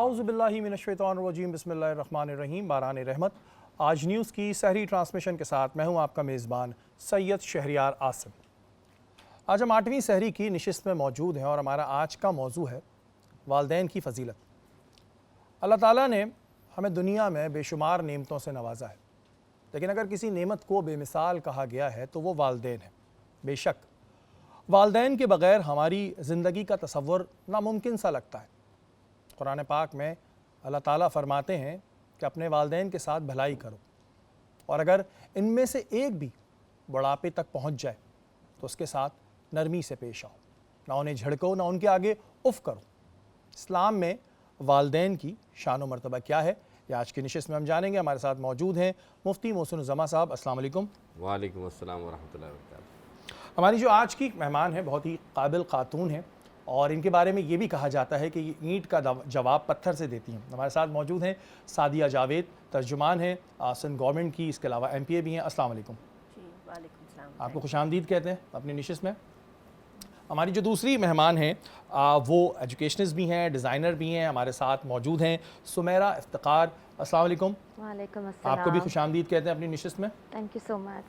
औज़ुबिल्लाहि मिनश्शैतानिर्रजीम बिस्मिल्लाहिर्रहमानिर्रहीम बारान रहमत। आज न्यूज़ की सहरी ट्रांसमिशन के साथ मैं हूं आपका मेज़बान सैयद शहरियार आसिम। आज हम 8वीं सहरी की नशिस्त में मौजूद हैं और हमारा आज का मौजू है वालदैन की फ़जीलत। अल्लाह ताला ने हमें दुनिया में बेशुमार नेमतों से नवाजा है, लेकिन अगर किसी नेमत को बेमिसाल कहा गया है तो वो वालदैन है। बेशक वालदैन के बग़ैर हमारी ज़िंदगी का तसव्वुर नामुमकिन सा लगता है। कुरान पाक में अल्लाह ताला फरमाते हैं कि अपने वालदैन के साथ भलाई करो, और अगर इनमें से एक भी बुढ़ापे तक पहुंच जाए तो उसके साथ नरमी से पेश आओ, ना उन्हें झड़को ना उनके आगे उफ़ करो। इस्लाम में वालदैन की शान व मर्तबा क्या है, ये आज की नशिस्त में हम जानेंगे। हमारे साथ मौजूद हैं मुफ्ती मोहसिन ज़मा साहब। अस्सलाम वालेकुम। वालेकुम अस्सलाम वरहमतुल्लाहि वबरकातुहू। हमारी जो आज की मेहमान है बहुत ही काबिल खातून हैं और इनके बारे में ये भी कहा जाता है कि ये ईंट का जवाब पत्थर से देती हैं। हमारे साथ मौजूद हैं सादिया जावेद, तर्जुमान हैं सिंध गवर्नमेंट की, इसके अलावा MPA भी हैं। अस्सलाम वालेकुम। जी वालेकुम सलाम। आपको खुशामदीद कहते हैं अपनी नशिस्त में। हमारी जो दूसरी मेहमान हैं वो एजुकेशनिस्ट भी हैं, डिज़ाइनर भी हैं। हमारे साथ मौजूद हैं सुमेरा इफ्तिकार। अस्सलाम वालेकुम। वालेकुम अस्सलाम। आपको भी खुशामदीद कहते हैं अपनी नशिस्त में। Thank you so much.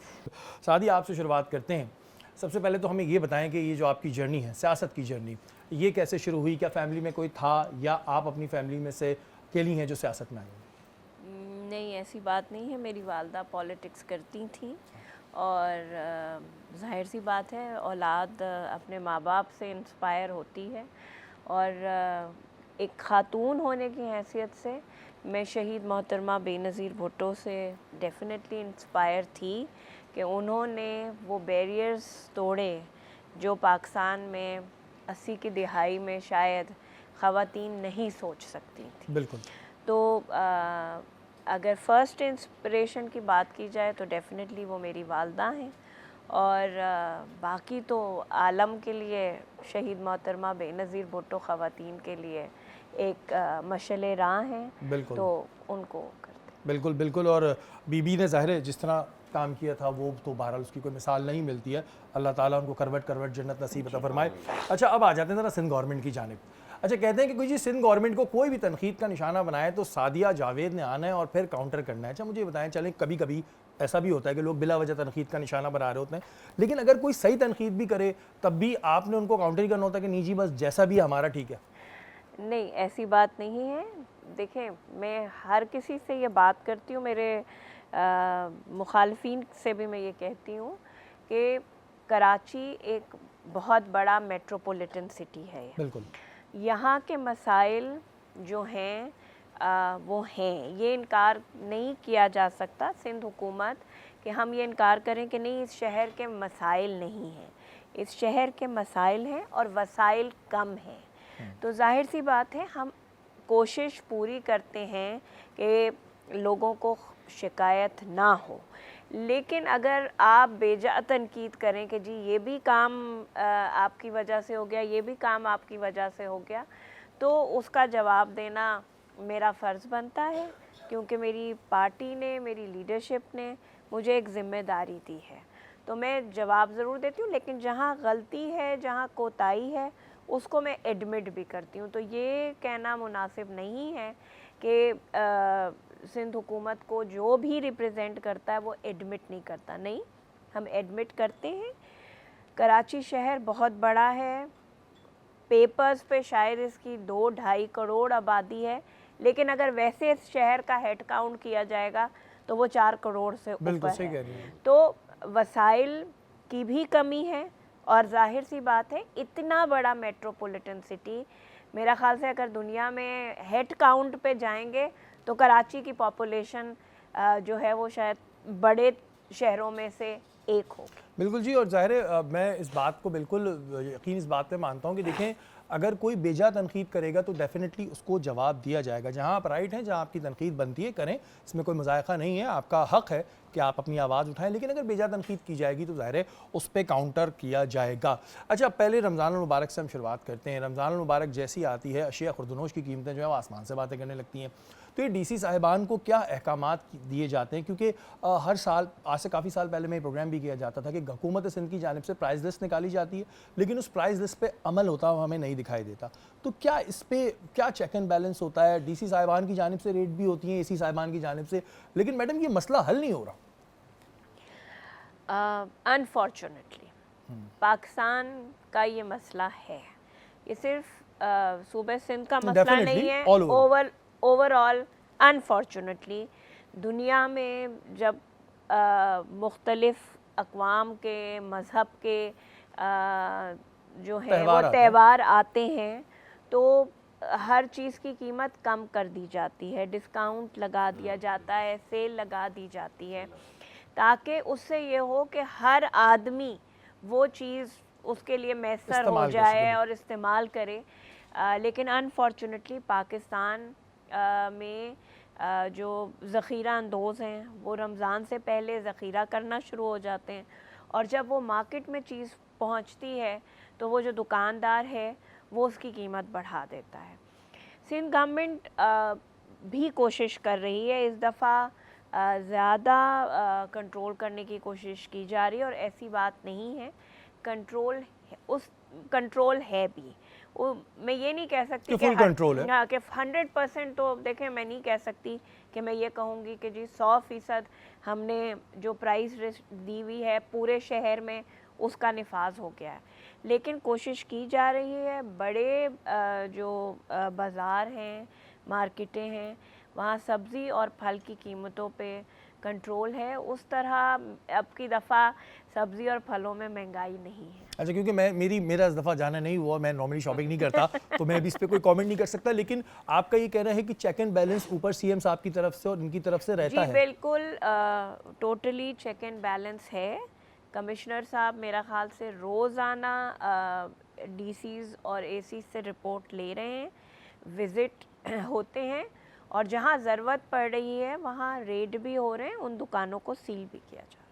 Sadia, आपसे शुरुआत करते हैं। सबसे पहले तो हमें ये बताएं कि ये जो आपकी जर्नी है, सियासत की जर्नी, ये कैसे शुरू हुई? क्या फैमिली में कोई था या आप अपनी फैमिली में से अकेली हैं जो सियासत में आई हैं? नहीं, ऐसी बात नहीं है। मेरी वालदा पॉलिटिक्स करती थी और जाहिर सी बात है औलाद अपने माँ बाप से इंस्पायर होती है, और एक ख़ातून होने की हैसियत से मैं शहीद मोहतरमा बेनज़ीर भुट्टो से डेफ़िनेटली इंस्पायर थी कि उन्होंने वो बैरियर्स तोड़े जो पाकिस्तान में 80 की दिहाई में शायद ख़वातीन नहीं सोच सकती थी। बिल्कुल। तो अगर फ़र्स्ट इंस्पिरेशन की बात की जाए तो डेफ़िनेटली वो मेरी वालदा हैं, और बाकी तो आलम के लिए शहीद मोहतरमा बेनज़ीर भुट्टो ख़वातीन के लिए एक मशअल राह हैं। बिल्कुल। तो उनको करते। बिल्कुल बिल्कुल। और बीबी ने ज़ाहिर है जिस तरह काम किया था वो तो बहरहाल उसकी कोई मिसाल नहीं मिलती है। अल्लाह ताला उनको करवट करवट जन्नत नसीब अता फरमाए। अच्छा, अब आ जाते हैं ज़रा सिंध गवर्नमेंट की जानिब। अच्छा, कहते हैं कि कोई जी सिंध गवर्नमेंट को कोई भी तनकीद का निशाना बनाए तो सादिया जावेद ने आना है और फिर काउंटर करना है। अच्छा, मुझे बताएं, चलें कभी कभी ऐसा भी होता है कि लोग बिला वजह तनकीद का निशाना बना रहे होते हैं, लेकिन अगर कोई सही तनकीद भी करे तब भी आपने उनको काउंटर ही करना होता है कि नहीं जी बस जैसा भी हमारा ठीक है? नहीं, ऐसी बात नहीं है। देखें, मैं हर किसी से ये बात करती हूँ, मेरे मुखालफिन से भी मैं ये कहती हूँ कि कराची एक बहुत बड़ा मेट्रोपॉलिटन सिटी है। बिल्कुल। यहाँ के मसाइल जो हैं वो हैं, ये इनकार नहीं किया जा सकता सिंध हुकूमत कि हम ये इनकार करें कि नहीं इस शहर के मसाइल नहीं हैं। इस शहर के मसाइल हैं और वसाइल कम हैं। तो जाहिर सी बात है हम कोशिश पूरी करते हैं कि लोगों को शिकायत ना हो, लेकिन अगर आप बेजा तनकीद करें कि जी ये भी काम आपकी वजह से हो गया, ये भी काम आपकी वजह से हो गया, तो उसका जवाब देना मेरा फ़र्ज़ बनता है, क्योंकि मेरी पार्टी ने, मेरी लीडरशिप ने मुझे एक ज़िम्मेदारी दी है। तो मैं जवाब ज़रूर देती हूँ, लेकिन जहाँ गलती है, जहाँ कोताही है, उसको मैं एडमिट भी करती हूँ। तो ये कहना मुनासिब नहीं है कि सिंध हुकूमत को जो भी रिप्रेजेंट करता है वो एडमिट नहीं करता। नहीं, हम एडमिट करते हैं। कराची शहर बहुत बड़ा है, पेपर्स पे शायद इसकी 2-2.5 करोड़ आबादी है, लेकिन अगर वैसे इस शहर का हेड काउंट किया जाएगा तो वो 4 करोड़ से ऊपर है। तो वसाइल की भी कमी है, और जाहिर सी बात है इतना बड़ा मेट्रोपॉलिटन सिटी, मेरा ख़्याल से अगर दुनिया में हेड काउंट पे जाएंगे तो कराची की पॉपुलेशन जो है वो शायद बड़े शहरों में से एक हो। बिल्कुल जी। और ज़ाहिर है मैं इस बात को बिल्कुल यकीन इस बात पे मानता हूँ कि देखें, अगर कोई बेजा तनकीद करेगा तो डेफिनेटली उसको जवाब दिया जाएगा। जहाँ आप राइट हैं, जहाँ आपकी तनकीद बनती है करें, इसमें कोई मुज़ायक़ा नहीं है, आपका हक़ है कि आप अपनी आवाज़ उठाएं, लेकिन अगर बेजा तनकीद की जाएगी तो ज़ाहिर है उस पर काउंटर किया जाएगा। अच्छा, पहले रमज़ान मुबारक से हम शुरुआत करते हैं। रमज़ान मुबारक जैसी आती है अशिया खुर्दनोश की कीमतें जो है वो आसमान से बातें करने लगती हैं। तो ये डीसी साहिबान को क्या अहकामात दिए जाते हैं, क्योंकि हर साल आज से काफ़ी साल पहले में प्रोग्राम भी किया जाता था कि हुकूमत सिंध की जानिब से प्राइस लिस्ट निकाली जाती है, लेकिन उस प्राइस लिस्ट पे अमल होता हुआ हमें नहीं दिखाई देता। तो क्या इस पे क्या चेक एंड बैलेंस होता है? डीसी साहिबान की जानिब से रेट भी होती हैं, एसी साहिबान की जानिब से, लेकिन मैडम ये मसला हल नहीं हो रहा। अनफॉर्चुनेटली पाकिस्तान का ये मसला है, ये सिर्फ सूबे सिंध का मसला Definitely, नहीं है, all over. ओवरऑल अनफॉर्चुनेटली दुनिया में जब मुख्तलिफ अक़वाम के मज़हब के जो है वो त्यौहार आते हैं तो हर चीज़ की कीमत कम कर दी जाती है, डिस्काउंट लगा दिया जाता है, सेल लगा दी जाती है, ताकि उससे ये हो कि हर आदमी वो चीज़ उसके लिए मैसर हो जाए और इस्तेमाल करे। लेकिन अनफॉर्चुनेटली पाकिस्तान में जो ज़ख़ीरा अंदोज़ हैं वो रमज़ान से पहले ज़ख़ीरा करना शुरू हो जाते हैं, और जब वो मार्केट में चीज़ पहुंचती है तो वो जो दुकानदार है वो उसकी कीमत बढ़ा देता है। सिंध गवर्नमेंट भी कोशिश कर रही है, इस दफ़ा ज़्यादा कंट्रोल करने की कोशिश की जा रही है, और ऐसी बात नहीं है, कंट्रोल है भी। मैं ये नहीं कह सकती कि 100% तो देखें, मैं नहीं कह सकती कि मैं ये कहूँगी कि जी 100% हमने जो प्राइस दी हुई है पूरे शहर में उसका निफाज हो गया है, लेकिन कोशिश की जा रही है। बड़े जो बाज़ार हैं, मार्केटें हैं, वहाँ सब्ज़ी और फल की कीमतों पे कंट्रोल है। उस तरह अब की दफ़ा सब्ज़ी और फलों में महंगाई नहीं है। अच्छा, क्योंकि मेरा इस दफ़ा जाना नहीं हुआ, मैं नॉर्मली शॉपिंग नहीं करता तो मैं अभी इस पर कोई कमेंट नहीं कर सकता, लेकिन आपका ये कहना है कि चेक एंड बैलेंस ऊपर सीएम साहब की तरफ से और इनकी तरफ से रहता है? जी बिल्कुल, टोटली चेक एंड बैलेंस है। कमिश्नर साहब मेरा ख़्याल से रोज़ाना डीसीज़ और एसीज़ से रिपोर्ट ले रहे हैं, विज़िट होते हैं, और जहाँ ज़रूरत पड़ रही है वहाँ रेड भी हो रहे हैं, उन दुकानों को सील भी किया जा रहा है।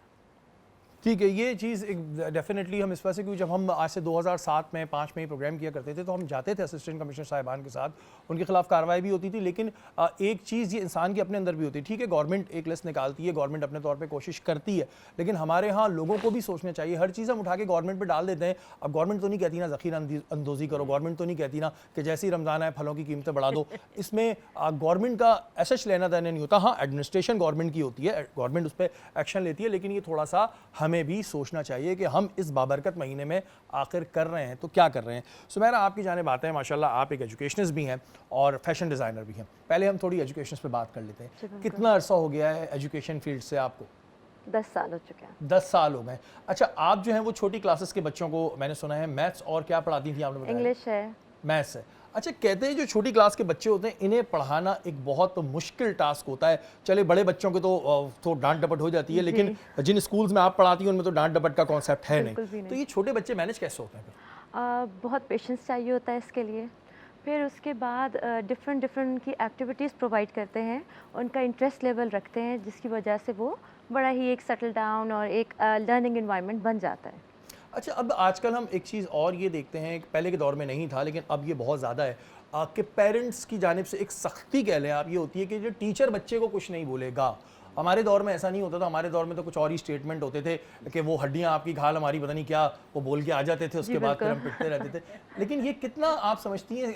ठीक है, ये चीज़ डेफिनेटली हम इस वजह से, क्योंकि जब हम आज से 2007 में 5 में प्रोग्राम किया करते थे तो हम जाते थे असिस्टेंट कमिश्नर साहिबान के साथ, उनके खिलाफ कार्रवाई भी होती थी, लेकिन एक चीज़ ये इंसान के अपने अंदर भी होती है। ठीक है, गवर्नमेंत एक लिस्ट निकालती है, गवर्नमेंट अपने तौर पे कोशिश करती है, लेकिन हमारे यहाँ लोगों को भी सोचना चाहिए। हर चीज़ हम उठा के गवर्नमेंट पर डाल देते हैं। अब गवर्नमेंट तो नहीं कहती ना ज़ख़ीरा अंदोज़ी करो, गवर्नमेंट तो नहीं कहती ना कि जैसे ही रमज़ान आए फलों की कीमतें बढ़ा दो। इसमें गवर्नमेंट का ऐसा लेना देना नहीं होता। हाँ, एडमिनिस्ट्रेशन गवर्नमेंट की होती है, गवर्नमेंट उस पर एक्शन लेती है, लेकिन ये थोड़ा सा हमें भी सोचना चाहिए कि हम इस बाबरकत महीने में आखिर कर रहे हैं तो क्या कर रहे हैं। सुमैरा, आपकी जानिब आते हैं। माशाल्लाह आप एक एजुकेशनिस्ट भी हैं और फैशन डिज़ाइनर भी हैं। पहले हम थोड़ी एजुकेशन पे बात कर लेते हैं। कितना अरसा हो गया है एजुकेशन फील्ड से आपको? 10 साल हो चुके हैं। 10 साल हो गए। अच्छा, आप जो हैं वो छोटी क्लासेस के बच्चों को, मैंने सुना है, मैथ्स और क्या पढ़ाती थी आपने बताया? इंग्लिश है, मैथ्स है। अच्छा, कहते हैं जो छोटी क्लास के बच्चे होते हैं इन्हें पढ़ाना एक बहुत मुश्किल टास्क होता है। चले बड़े बच्चों के तो डांट डपट हो जाती है, लेकिन जिन स्कूल्स में आप पढ़ाती हैं उनमें तो डांट डपट का कॉन्सेप्ट है नहीं। तो ये छोटे बच्चे मैनेज कैसे होते हैं? बहुत पेशेंस चाहिए होता है इसके लिए। फिर उसके बाद डिफरेंट की एक्टिविटीज़ प्रोवाइड करते हैं, उनका इंटरेस्ट लेवल रखते हैं, जिसकी वजह से वो बड़ा ही एक सेटल डाउन और एक लर्निंग एनवायरनमेंट बन जाता है। अच्छा, अब आजकल हम एक चीज़ और ये देखते हैं, पहले के दौर में नहीं था लेकिन अब ये बहुत ज़्यादा है कि पेरेंट्स की जानिब से एक सख्ती कह लें आप, ये होती है कि जो टीचर बच्चे को कुछ नहीं बोलेगा। हमारे दौर में ऐसा नहीं होता था। हमारे दौर में तो कुछ और ही स्टेटमेंट होते थे कि वो हड्डियाँ आपकी, घाल हमारी, पता नहीं क्या, वो बोल के आ जाते थे, उसके बाद फिर हम पिटते रहते थे। लेकिन ये कितना आप समझती हैं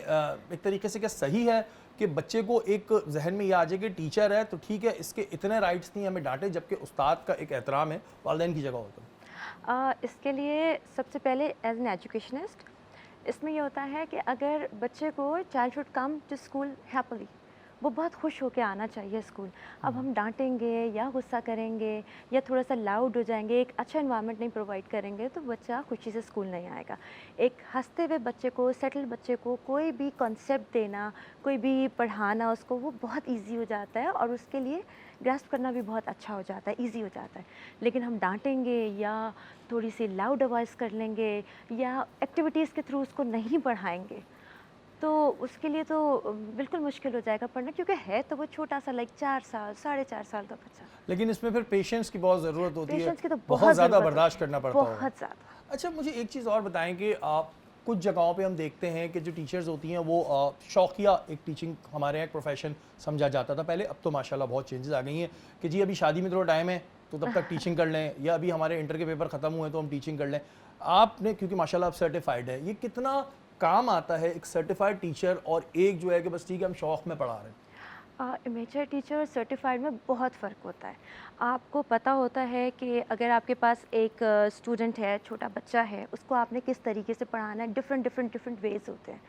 एक तरीके से क्या सही है कि बच्चे को एक जहन में ये आ जाए कि टीचर है तो ठीक है, इसके इतने राइट्स नहीं, हमें डांटे, जबकि उस्ताद का एक एहतराम है, वालिदैन की जगह होता है? इसके लिए सबसे पहले एज एन एजुकेशनिस्ट इसमें ये होता है कि अगर बच्चे को child should come to school happily, वो बहुत खुश होकर आना चाहिए स्कूल। अब हम डांटेंगे या गुस्सा करेंगे या थोड़ा सा लाउड हो जाएंगे, एक अच्छा एनवायरनमेंट नहीं प्रोवाइड करेंगे, तो बच्चा खुशी से स्कूल नहीं आएगा। एक हंसते हुए बच्चे को, सेटल बच्चे को कोई भी कॉन्सेप्ट देना, कोई भी पढ़ाना उसको, वो बहुत इजी हो जाता है और उसके लिए ग्रास्प करना भी बहुत अच्छा हो जाता है, इजी हो जाता है। लेकिन हम डांटेंगे या थोड़ी सी लाउड आवाज़ कर लेंगे या एक्टिविटीज़ के थ्रू उसको नहीं पढ़ाएंगे, तो उसके लिए तो बिल्कुल मुश्किल हो जाएगा पढ़ना, क्योंकि है तो वो छोटा सा, लाइक 4 साल 4.5 साल का बच्चा। लेकिन इसमें फिर पेशेंस की बहुत ज़रूरत होती है, पेशेंस की तो बहुत ज़्यादा बर्दाश्त करना पड़ता है, बहुत ज़्यादा। अच्छा, मुझे एक चीज़ और बताएं कि आप कुछ जगहों पे हम देखते हैं कि जो टीचर्स होती हैं वो शौकिया एक टीचिंग हमारे यहाँ एक प्रोफेशन समझा जाता था पहले, अब तो माशाल्लाह बहुत चेंजेस आ गई हैं कि जी अभी शादी में थोड़ा टाइम है तो तब तक टीचिंग कर लें, या अभी हमारे इंटर के पेपर ख़त्म हुए तो हम टीचिंग कर लें। आपने क्योंकि माशाल्लाह आप सर्टिफाइड है, ये कितना काम आता है एक सर्टिफाइड टीचर और एक जो है कि बस ठीक है हम शौक़ में पढ़ा रहे हैं? इमेचर टीचर और सर्टिफाइड में बहुत फ़र्क होता है। आपको पता होता है कि अगर आपके पास एक स्टूडेंट है, छोटा बच्चा है, उसको आपने किस तरीके से पढ़ाना है, डिफरेंट वेज़ होते हैं।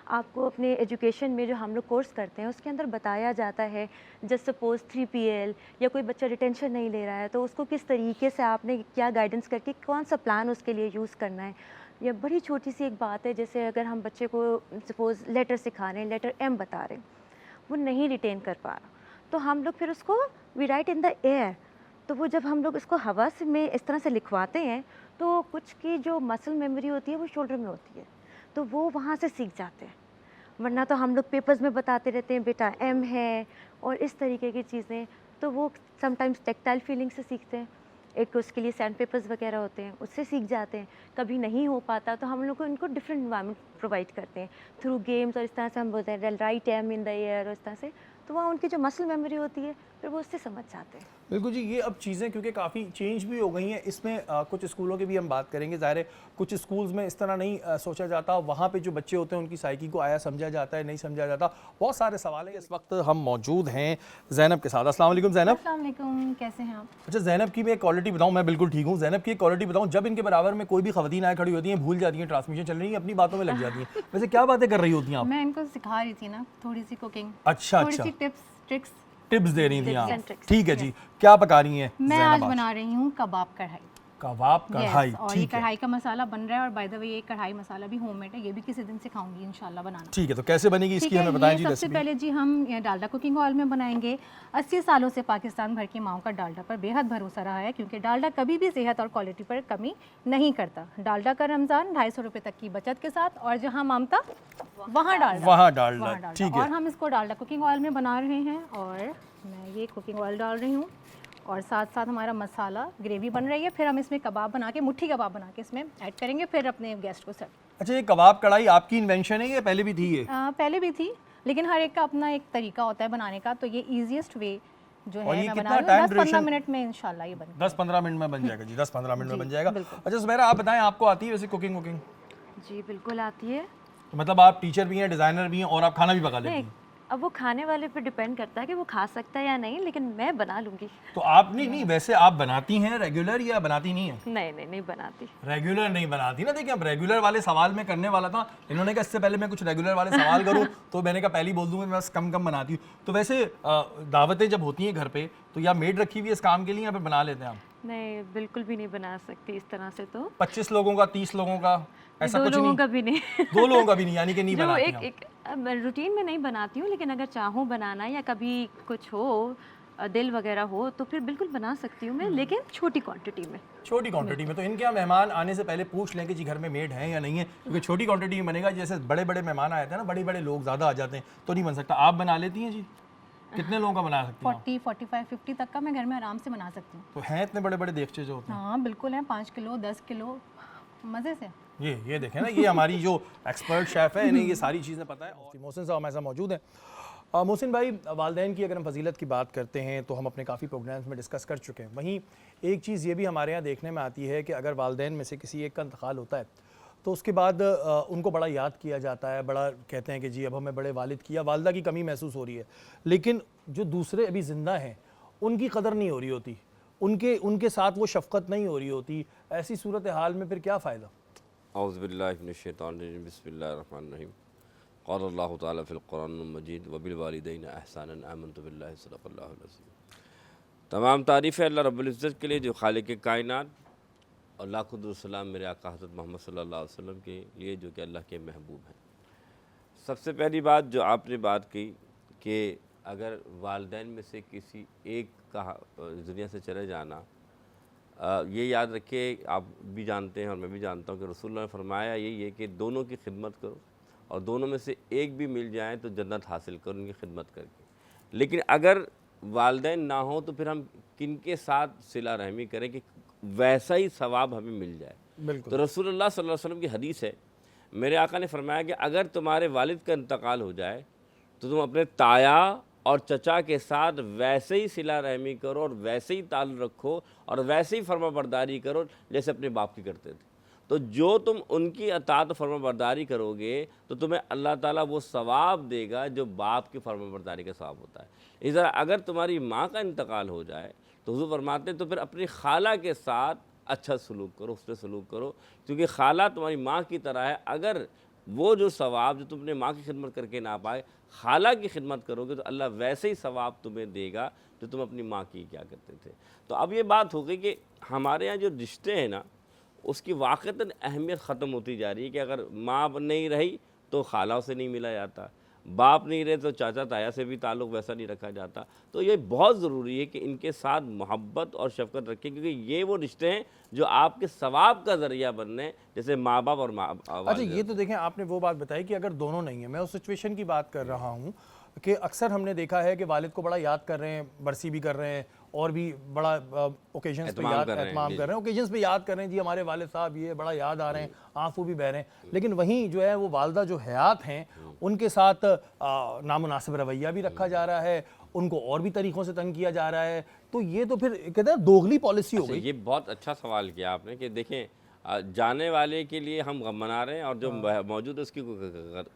आपको अपने एजुकेशन में जो हम लोग कोर्स करते हैं उसके अंदर बताया जाता है, जस्ट सपोज़ 3PL या कोई बच्चा रिटेंशन नहीं ले रहा है तो उसको किस तरीके से आपने क्या गाइडेंस करके कौन सा प्लान उसके लिए यूज़ करना है। या बड़ी छोटी सी एक बात है, जैसे अगर हम बच्चे को सपोज़ लेटर सिखा रहे हैं, लेटर M बता रहे हैं, वो नहीं रिटेन कर पा रहा, तो हम लोग फिर उसको we write in the air, तो वो जब हम लोग इसको हवा से में इस तरह से लिखवाते हैं तो कुछ की जो मसल मेमोरी होती है वो शोल्डर में होती है, तो वो वहाँ से सीख जाते हैं। वरना तो हम लोग पेपर्स में बताते रहते हैं बेटा M है और इस तरीके की चीज़ें, तो वो समटाइम्स टेक्टाइल फीलिंग से सीखते हैं। एक उसके लिए सैंड पेपर्स वगैरह होते हैं, उससे सीख जाते हैं। कभी नहीं हो पाता तो हम लोग को इनको डिफरेंट इन्वायरमेंट प्रोवाइड करते हैं थ्रू गेम्स, और इस तरह से हम बोलते हैं write them in the air, और इस तरह से तो वहाँ उनकी जो मसल मेमोरी होती है फिर वो उससे समझ जाते हैं। बिल्कुल जी, ये अब चीज़ें क्योंकि काफ़ी चेंज भी हो गई हैं, इसमें कुछ स्कूलों की भी हम बात करेंगे। ज़ाहिर है कुछ स्कूल्स में इस तरह नहीं सोचा जाता, वहाँ पे जो बच्चे होते हैं उनकी साइकी को आया समझा जाता है, नहीं समझा जाता, बहुत सारे सवाल हैं। इस वक्त हम मौजूद हैं ज़ैनब के साथ। अस्सलाम वालेकुम ज़ैनब। अस्सलाम वालेकुम, कैसे हैं आप? अच्छा ज़ैनब की मैं एक क्वालिटी बताऊँ, मैं बिल्कुल ठीक हूँ। ज़ैनब की एक क्वालिटी बताऊँ, जब इनके बराबर में कोई भी ख़वातीन आए खड़ी होती हैं, भूल जाती हैं ट्रांसमिशन चल रही है, अपनी बातों में लग जाती हैं। वैसे क्या बातें कर रही होती हैं आप? मैं इनको सिखा रही थी ना थोड़ी सी कुकिंग, अच्छा थोड़ी सी टिप्स दे रही थी आप। and tricks। ठीक है जी, क्या पका रही हैं मैं ज़ैनब आज बना रही हूँ कबाब कढ़ाई। कबाब कढ़ाई, Yes, और ये ठीक है। कढ़ाई का मसाला बन रहा है, और बाय द वे ये कढ़ाई मसाला भी होममेड है, ये भी किसी दिन सिखाऊंगी इंशाल्लाह बनाना। ठीक है, तो कैसे बनेगी ठीक इसकी है, हमें बताएं ये जी सबसे रेसिपी। पहले जी हम ये डालडा कुकिंग ऑयल में बनाएंगे। 80 सालों से पाकिस्तान भर की माओं का डालडा पर बेहद भरोसा रहा है, क्योंकि डालडा कभी भी सेहत और क्वालिटी पर कमी नहीं करता। डालडा का रमज़ान 250 रुपये तक की बचत के साथ, और जहाँ मामता वहाँ डालडा, ठीक है। और हम इसको डालडा कुकिंग ऑयल में बना रहे हैं, और मैं ये कुकिंग ऑयल डाल रही हूँ, और साथ साथ हमारा मसाला ग्रेवी बन रही है। फिर हम इसमें कबाब बना के, मुट्ठी कबाब बना के इसमें ऐड करेंगे, फिर अपने गेस्ट को सर्व। अच्छा, ये कबाब कढ़ाई आपकी इन्वेंशन है या पहले भी थी ये? पहले भी थी, लेकिन हर एक का अपना एक तरीका होता है बनाने का, तो ये ईजीएस्ट वे जो और है ये मैं कितना बना रही time हूँ। 10-15 duration? मिनट में इंशाल्लाह ये बन 10-15 मिनट में बन जाएगा जी, 10-15 मिनट में बन जाएगा। बिल्कुल। अच्छा सुमेरा, आप बताएं, आपको आती है वैसे कुकिंग वुकिंग? जी बिल्कुल आती है। मतलब आप टीचर भी हैं, डिज़ाइनर भी हैं, और आप खाना भी पका लेती नहीं, हैं? अब वो खाने वाले पे डिपेंड करता है कि वो खा सकता है या नहीं, लेकिन मैं बना लूँगी। तो आप नहीं वैसे आप बनाती हैं रेगुलर या बनाती नहीं है? नहीं बनाती। रेगुलर नहीं बनाती ना। देखिए, अब रेगुलर वाले सवाल में करने वाला था, इन्होंने कहा इससे पहले मैं कुछ रेगुलर वाले सवाल करूं तो मैंने कहा पहले ही बोल दूंगा मैं बस कम कम बनाती हूँ। तो वैसे दावतें जब होती हैं घर पे तो या मेड रखी हुई है इस काम के लिए, या फिर बना लेते हैं आप? नहीं, बिल्कुल भी नहीं बना सकती इस तरह से। तो 25 लोगों का, 30 लोगों का, ऐसा दो कुछ लोगों नहीं? का भी नहीं। 2 लोगों का भी नहीं, यानी कि नहीं जो बनाती एक आप? एक रूटीन में नहीं बनाती हूँ, लेकिन अगर चाहूँ बनाना या कभी कुछ हो दिल वगैरह हो तो फिर बिल्कुल बना सकती हूँ मैं, लेकिन छोटी क्वांटिटी में। छोटी क्वांटिटी में। तो इनके यहाँ मेहमान आने से पहले पूछ लें कि जी घर में मेड है या नहीं है, क्योंकि छोटी क्वांटिटी में बनेगा। जैसे बड़े बड़े मेहमान आए थे ना, बड़े बड़े लोग ज़्यादा आ जाते हैं तो नहीं बन सकता। आप बना लेती हैं जी? कितने लोगों का बना सकती हैं आप? 40, 45, 50 तक का मैं घर में आराम से बना सकती हूँ। तो हैं इतने बड़े बड़े देगचे जो होते हैं? हाँ बिल्कुल है, 5 किलो 10 किलो मज़े से। ये देखें ना, ये हमारी जो एक्सपर्ट शेफ़ है, इन्हें ये सारी चीज़ें पता है। और मोहसिन साहब हमारे साथ मौजूद हैं। मोहसिन भाई, वालिदैन की अगर हम फजीलत की बात करते हैं तो हम अपने काफ़ी प्रोग्राम्स में डिस्कस कर चुके हैं। वहीं एक चीज़ ये भी हमारे यहाँ देखने में आती है कि अगर वालिदैन में से किसी एक का इंतकाल होता है तो उसके बाद उनको बड़ा याद किया जाता है, बड़ा कहते हैं कि जी अब हमें बड़े वालिद की या वालदा की कमी महसूस हो रही है, लेकिन जो दूसरे अभी ज़िंदा हैं उनकी कदर नहीं हो रही होती, उनके साथ वो शफ़क़त नहीं हो रही होती। ऐसी सूरत हाल में फिर क्या फ़ायदा? औज़ुबिल्लाहि मिनश्शैतानिर्रजीम, बिस्मिल्लाहिर्रहमानिर्रहीम। क़ाल अल्लाहु तआला फ़िल क़ुरानिल मजीद व बिल वालिदैनि एहसानन आमनतु बिल्लाहि सदक़ल्लाहुल अज़ीम। तमाम तारीफ़ें अल्लाह रब्बुल इज़्ज़त के लिए जो खालिक़ कायनात, और लाखों दुरूद सलाम मेरे आका हज़रत मोहम्मद सल्लल्लाहु अलैहि वसल्लम के लिए जो कि अल्लाह के महबूब हैं। सबसे पहली बात जो आपने बात की कि अगर वालिदैन में से किसी एक का दुनिया से चले जाना, ये याद रखिए, आप भी जानते हैं और मैं भी जानता हूँ कि रसूलुल्लाह ने फरमाया यही है कि दोनों की खिदमत करो, और दोनों में से एक भी मिल जाए तो जन्नत हासिल करो उनकी खिदमत करके। लेकिन अगर वालिदैन ना हो तो फिर हम किन के साथ सिला रहमी करें कि वैसा ही सवाब हमें मिल जाए? बिल्कुल। तो रसूलुल्लाह सल्लल्लाहु अलैहि वसल्लम की हदीस है, मेरे आका ने फरमाया कि अगर तुम्हारे वालिद का इंतकाल हो जाए तो तुम अपने ताया और चचा के साथ वैसे ही सिला रहमी करो और वैसे ही ताल्लुक़ रखो और वैसे ही फरमाबरदारी करो जैसे अपने बाप की करते थे। तो जो तुम उनकी अतात फरमाबरदारी करोगे तो तुम्हें अल्लाह ताला वो सवाब देगा जो बाप की फरमाबरदारी का सवाब होता है। इस तरह अगर तुम्हारी माँ का इंतकाल हो जाए तो हुज़ूर फरमाते हैं तो फिर अपनी खाला के साथ अच्छा सलूक करो, उससे सलूक करो, क्योंकि खाला तुम्हारी माँ की तरह है। अगर वो जो सवाब जो तुमने माँ की खिदमत करके ना पाए, खाला की खिदमत करोगे तो अल्लाह वैसे ही सवाब तुम्हें देगा जो तुम अपनी माँ की क्या करते थे। तो अब ये बात हो गई कि हमारे यहाँ जो रिश्ते हैं ना, उसकी वाक़तन अहमियत ख़त्म होती जा रही है कि अगर माँ नहीं रही तो खाला से नहीं मिला जाता, बाप नहीं रहे तो चाचा ताया से भी ताल्लुक़ वैसा नहीं रखा जाता। तो ये बहुत ज़रूरी है कि इनके साथ मोहब्बत और शफ़क़त रखें, क्योंकि ये वो रिश्ते हैं जो आपके सवाब का ज़रिया बनने हैं, जैसे माँ बाप और अच्छा, ये तो देखें आपने वो बात बताई कि अगर दोनों नहीं है, मैं उस सिचुएशन की बात कर रहा हूँ कि अक्सर हमने देखा है कि वालिद को बड़ा याद कर रहे हैं, बरसी भी कर रहे हैं और भी बड़ा ओकेजन्स पे याद एहतमाम कर रहे हैं, ओकेजन्स पे याद कर रहे हैं, जी हमारे वालिद साहब ये बड़ा याद आ रहे हैं, आंसू भी बह रहे हैं। लेकिन वहीं जो है वो वालदा जो हयात हैं उनके साथ नामुनासिब रवैया भी रखा जा रहा है, उनको और भी तरीक़ों से तंग किया जा रहा है। तो ये तो फिर कहते हैं दोगली पॉलिसी हो गई। ये बहुत अच्छा सवाल किया आपने कि देखें जाने वाले के लिए हम गम मना रहे हैं और जो मौजूद है उसकी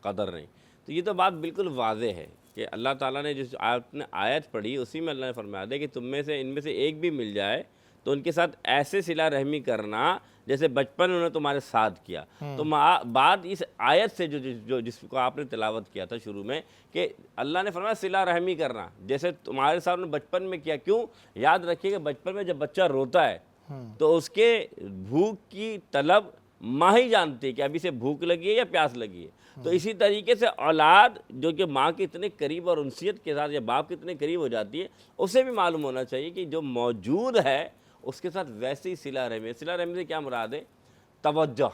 कदर नहीं। तो ये तो बात बिल्कुल वाज़ेह है कि अल्लाह ताला ने जिस आपने आयत पढ़ी उसी में अल्लाह ने फरमाया है कि तुम में से इनमें से एक भी मिल जाए तो उनके साथ ऐसे सिला रहमी करना जैसे बचपन उन्होंने तुम्हारे साथ किया। तो बात इस आयत से जो जिसको आपने तिलावत किया था शुरू में कि अल्लाह ने फरमाया सिला रहमी करना जैसे तुम्हारे साथ उन्होंने बचपन में किया। क्यों? याद रखिए कि बचपन में जब बच्चा रोता है तो उसके भूख की तलब माँ ही जानती है कि अभी से भूख लगी है या प्यास लगी है। तो इसी तरीके से औलाद जो कि माँ के इतने करीब और उनसियत के साथ या बाप के इतने करीब हो जाती है, उसे भी मालूम होना चाहिए कि जो मौजूद है उसके साथ वैसे ही सिला रहमी। सिला रहमी से क्या मुराद है? तवज्जो,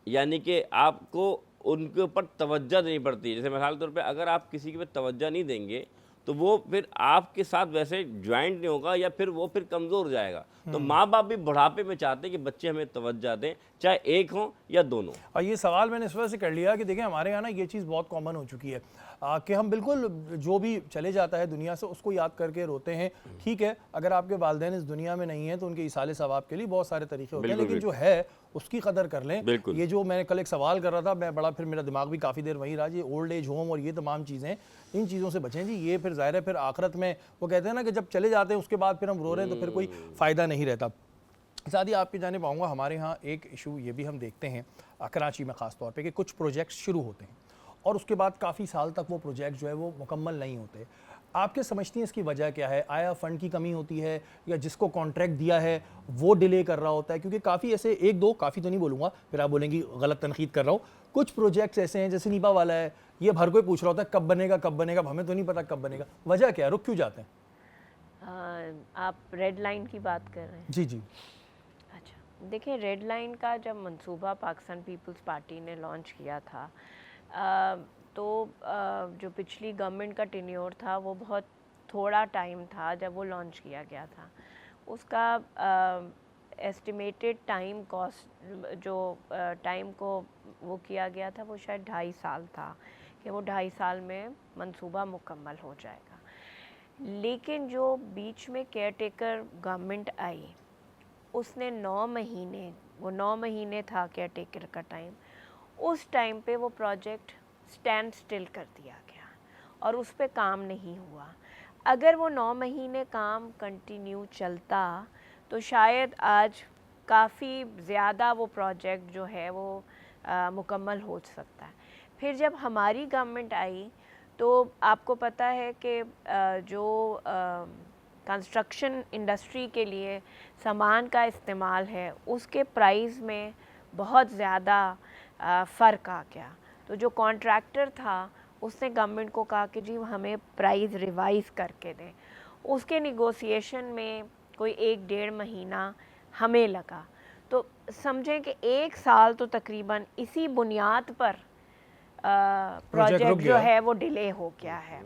यानी कि आपको उनके ऊपर तवज्जो देनी पड़ती है। जैसे मिसाल के तौर पे अगर आप किसी के ऊपर तवज्जो नहीं देंगे तो वो फिर आपके साथ वैसे ज्वाइंट नहीं होगा या फिर वो फिर कमज़ोर हो जाएगा। तो माँ बाप भी बुढ़ापे में चाहते हैं कि बच्चे हमें तवज्जो दें, चाहे एक हों या दोनों। और ये सवाल मैंने इस वजह से कर लिया कि देखें हमारे यहाँ ना ये चीज़ बहुत कॉमन हो चुकी है कि हम बिल्कुल जो भी चले जाता है दुनिया से उसको याद करके रोते हैं। ठीक है, अगर आपके वालिदैन इस दुनिया में नहीं है तो उनके इसाले सवाब के लिए बहुत सारे तरीके होते हैं, लेकिन जो है उसकी कदर कर लें। ये जो मैंने कल एक सवाल कर रहा था, मैं बड़ा फिर मेरा दिमाग भी काफ़ी देर वहीं रहा, ये ओल्ड एज होम और ये तमाम चीज़ें, इन चीज़ों से बचें जी। ये फिर ज़ाहिर है फिर आखिरत में वो कहते हैं ना कि जब चले जाते हैं उसके बाद फिर हम रो रहे हैं तो फिर कोई फ़ायदा नहीं रहता। साथ ही आपकी जाने पाऊँगा, हमारे यहाँ एक इशू ये भी हम देखते हैं कराची में ख़ास तौर पे कि कुछ प्रोजेक्ट्स शुरू होते हैं और उसके बाद काफ़ी साल तक वो प्रोजेक्ट जो है वो मुकम्मल नहीं होते। आपके समझती हैं इसकी वजह क्या है? आया फ़ंड की कमी होती है या जिसको कॉन्ट्रैक्ट दिया है वो डिले कर रहा होता है? क्योंकि काफ़ी ऐसे एक दो, काफ़ी तो नहीं बोलूँगा फिर आप बोलेंगी गलत तनकीद कर रहा हूँ, कुछ प्रोजेक्ट्स ऐसे हैं जैसे नीबा वाला है, ये भर कोई पूछ रहा होता है कब बनेगा कब बनेगा, हमें तो नहीं पता कब बनेगा। वजह क्या है, रुक क्यों जाते हैं? आप रेड लाइन की बात कर रहे हैं? जी जी। अच्छा, देखिए रेड लाइन का जब मंसूबा पाकिस्तान पीपल्स पार्टी ने लॉन्च किया था तो जो पिछली गवर्नमेंट का टेन्योर था वो बहुत थोड़ा टाइम था जब वो लॉन्च किया गया था। उसका एस्टिमेटेड टाइम कॉस्ट जो टाइम को वो किया गया था वो शायद 2.5 साल था कि वो 2.5 साल में मंसूबा मुकम्मल हो जाएगा। लेकिन जो बीच में केयर टेकर गवर्नमेंट आई उसने 9 महीने, वो 9 महीने था केयर टेकर का टाइम, उस टाइम पे वो प्रोजेक्ट स्टैंड स्टिल कर दिया गया और उस पे काम नहीं हुआ। अगर वो 9 महीने काम कंटिन्यू चलता तो शायद आज काफ़ी ज़्यादा वो प्रोजेक्ट जो है वो मुकम्मल हो सकता है। फिर जब हमारी गवर्नमेंट आई तो आपको पता है कि जो कंस्ट्रक्शन इंडस्ट्री के लिए सामान का इस्तेमाल है उसके प्राइस में बहुत ज़्यादा फ़र्क आ गया। तो जो कॉन्ट्रैक्टर था उसने गवर्नमेंट को कहा कि जी हमें प्राइस रिवाइज़ करके दें। उसके निगोसिएशन में कोई 1-1.5 महीना हमें लगा। तो समझें कि 1 साल तो तकरीबन इसी बुनियाद पर प्रोजेक्ट जो है वो डिले हो गया है।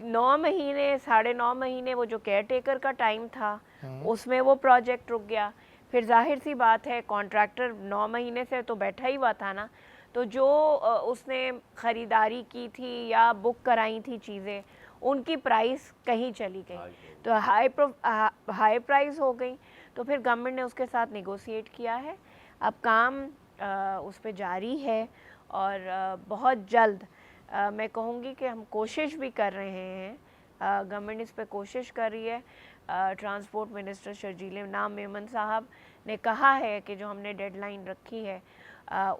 9 महीने, 9.5 महीने वो जो केयर टेकर का टाइम था उसमें वो प्रोजेक्ट रुक गया। फिर जाहिर सी बात है कॉन्ट्रैक्टर 9 महीने से तो बैठा ही हुआ था ना, तो जो उसने ख़रीदारी की थी या बुक कराई थी चीज़ें, उनकी प्राइस कहीं चली गई, तो हाई प्राइस हो गई। तो फिर गवर्नमेंट ने उसके साथ नेगोशिएट किया है। अब काम उस पर जारी है और बहुत जल्द मैं कहूँगी कि हम कोशिश भी कर रहे हैं, गवर्नमेंट इस पर कोशिश कर रही है। ट्रांसपोर्ट मिनिस्टर शर्जील नाम मेमन साहब ने कहा है कि जो हमने डेडलाइन रखी है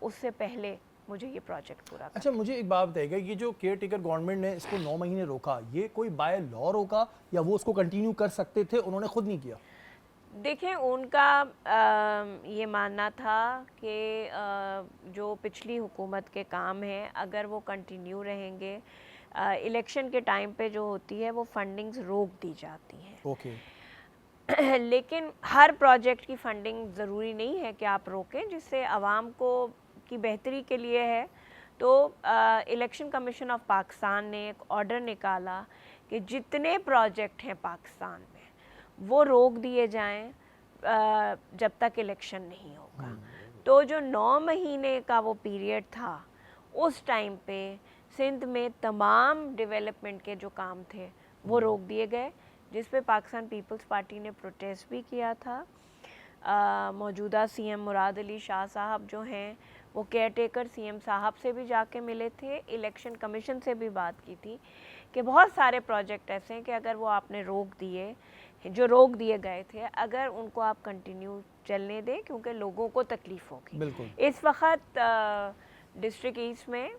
उससे पहले मुझे ये प्रोजेक्ट पूरा अच्छा, मुझे एक बात बताइएगा, ये जो केयर टेकर गवर्नमेंट ने इसको 9 महीने रोका, ये कोई बाय लॉ रोका या वो उसको कंटिन्यू कर सकते थे, उन्होंने खुद नहीं किया? देखें, उनका ये मानना था कि जो पिछली हुकूमत के काम हैं अगर वो कंटिन्यू रहेंगे, इलेक्शन के टाइम पे जो होती है वो फंडिंग्स रोक दी जाती हैं। ओके। लेकिन हर प्रोजेक्ट की फंडिंग ज़रूरी नहीं है कि आप रोकें, जिससे आवाम को की बेहतरी के लिए है। तो इलेक्शन कमीशन ऑफ पाकिस्तान ने एक ऑर्डर निकाला कि जितने प्रोजेक्ट हैं पाकिस्तान में वो रोक दिए जाएं जब तक इलेक्शन नहीं होगा। तो जो 9 महीने का वो पीरियड था, उस टाइम पे सिंध में तमाम डेवलपमेंट के जो काम थे वो रोक दिए गए, जिस पे पाकिस्तान पीपल्स पार्टी ने प्रोटेस्ट भी किया था। मौजूदा सीएम मुराद अली शाह साहब जो हैं वो केयर टेकर सीएम साहब से भी जाके मिले थे, इलेक्शन कमीशन से भी बात की थी कि बहुत सारे प्रोजेक्ट ऐसे हैं कि अगर वो आपने रोक दिए, जो रोक दिए गए थे, अगर उनको आप कंटिन्यू चलने दें क्योंकि लोगों को तकलीफ़ होगी। बिल्कुल। इस वक्त डिस्ट्रिक्ट ईस्ट में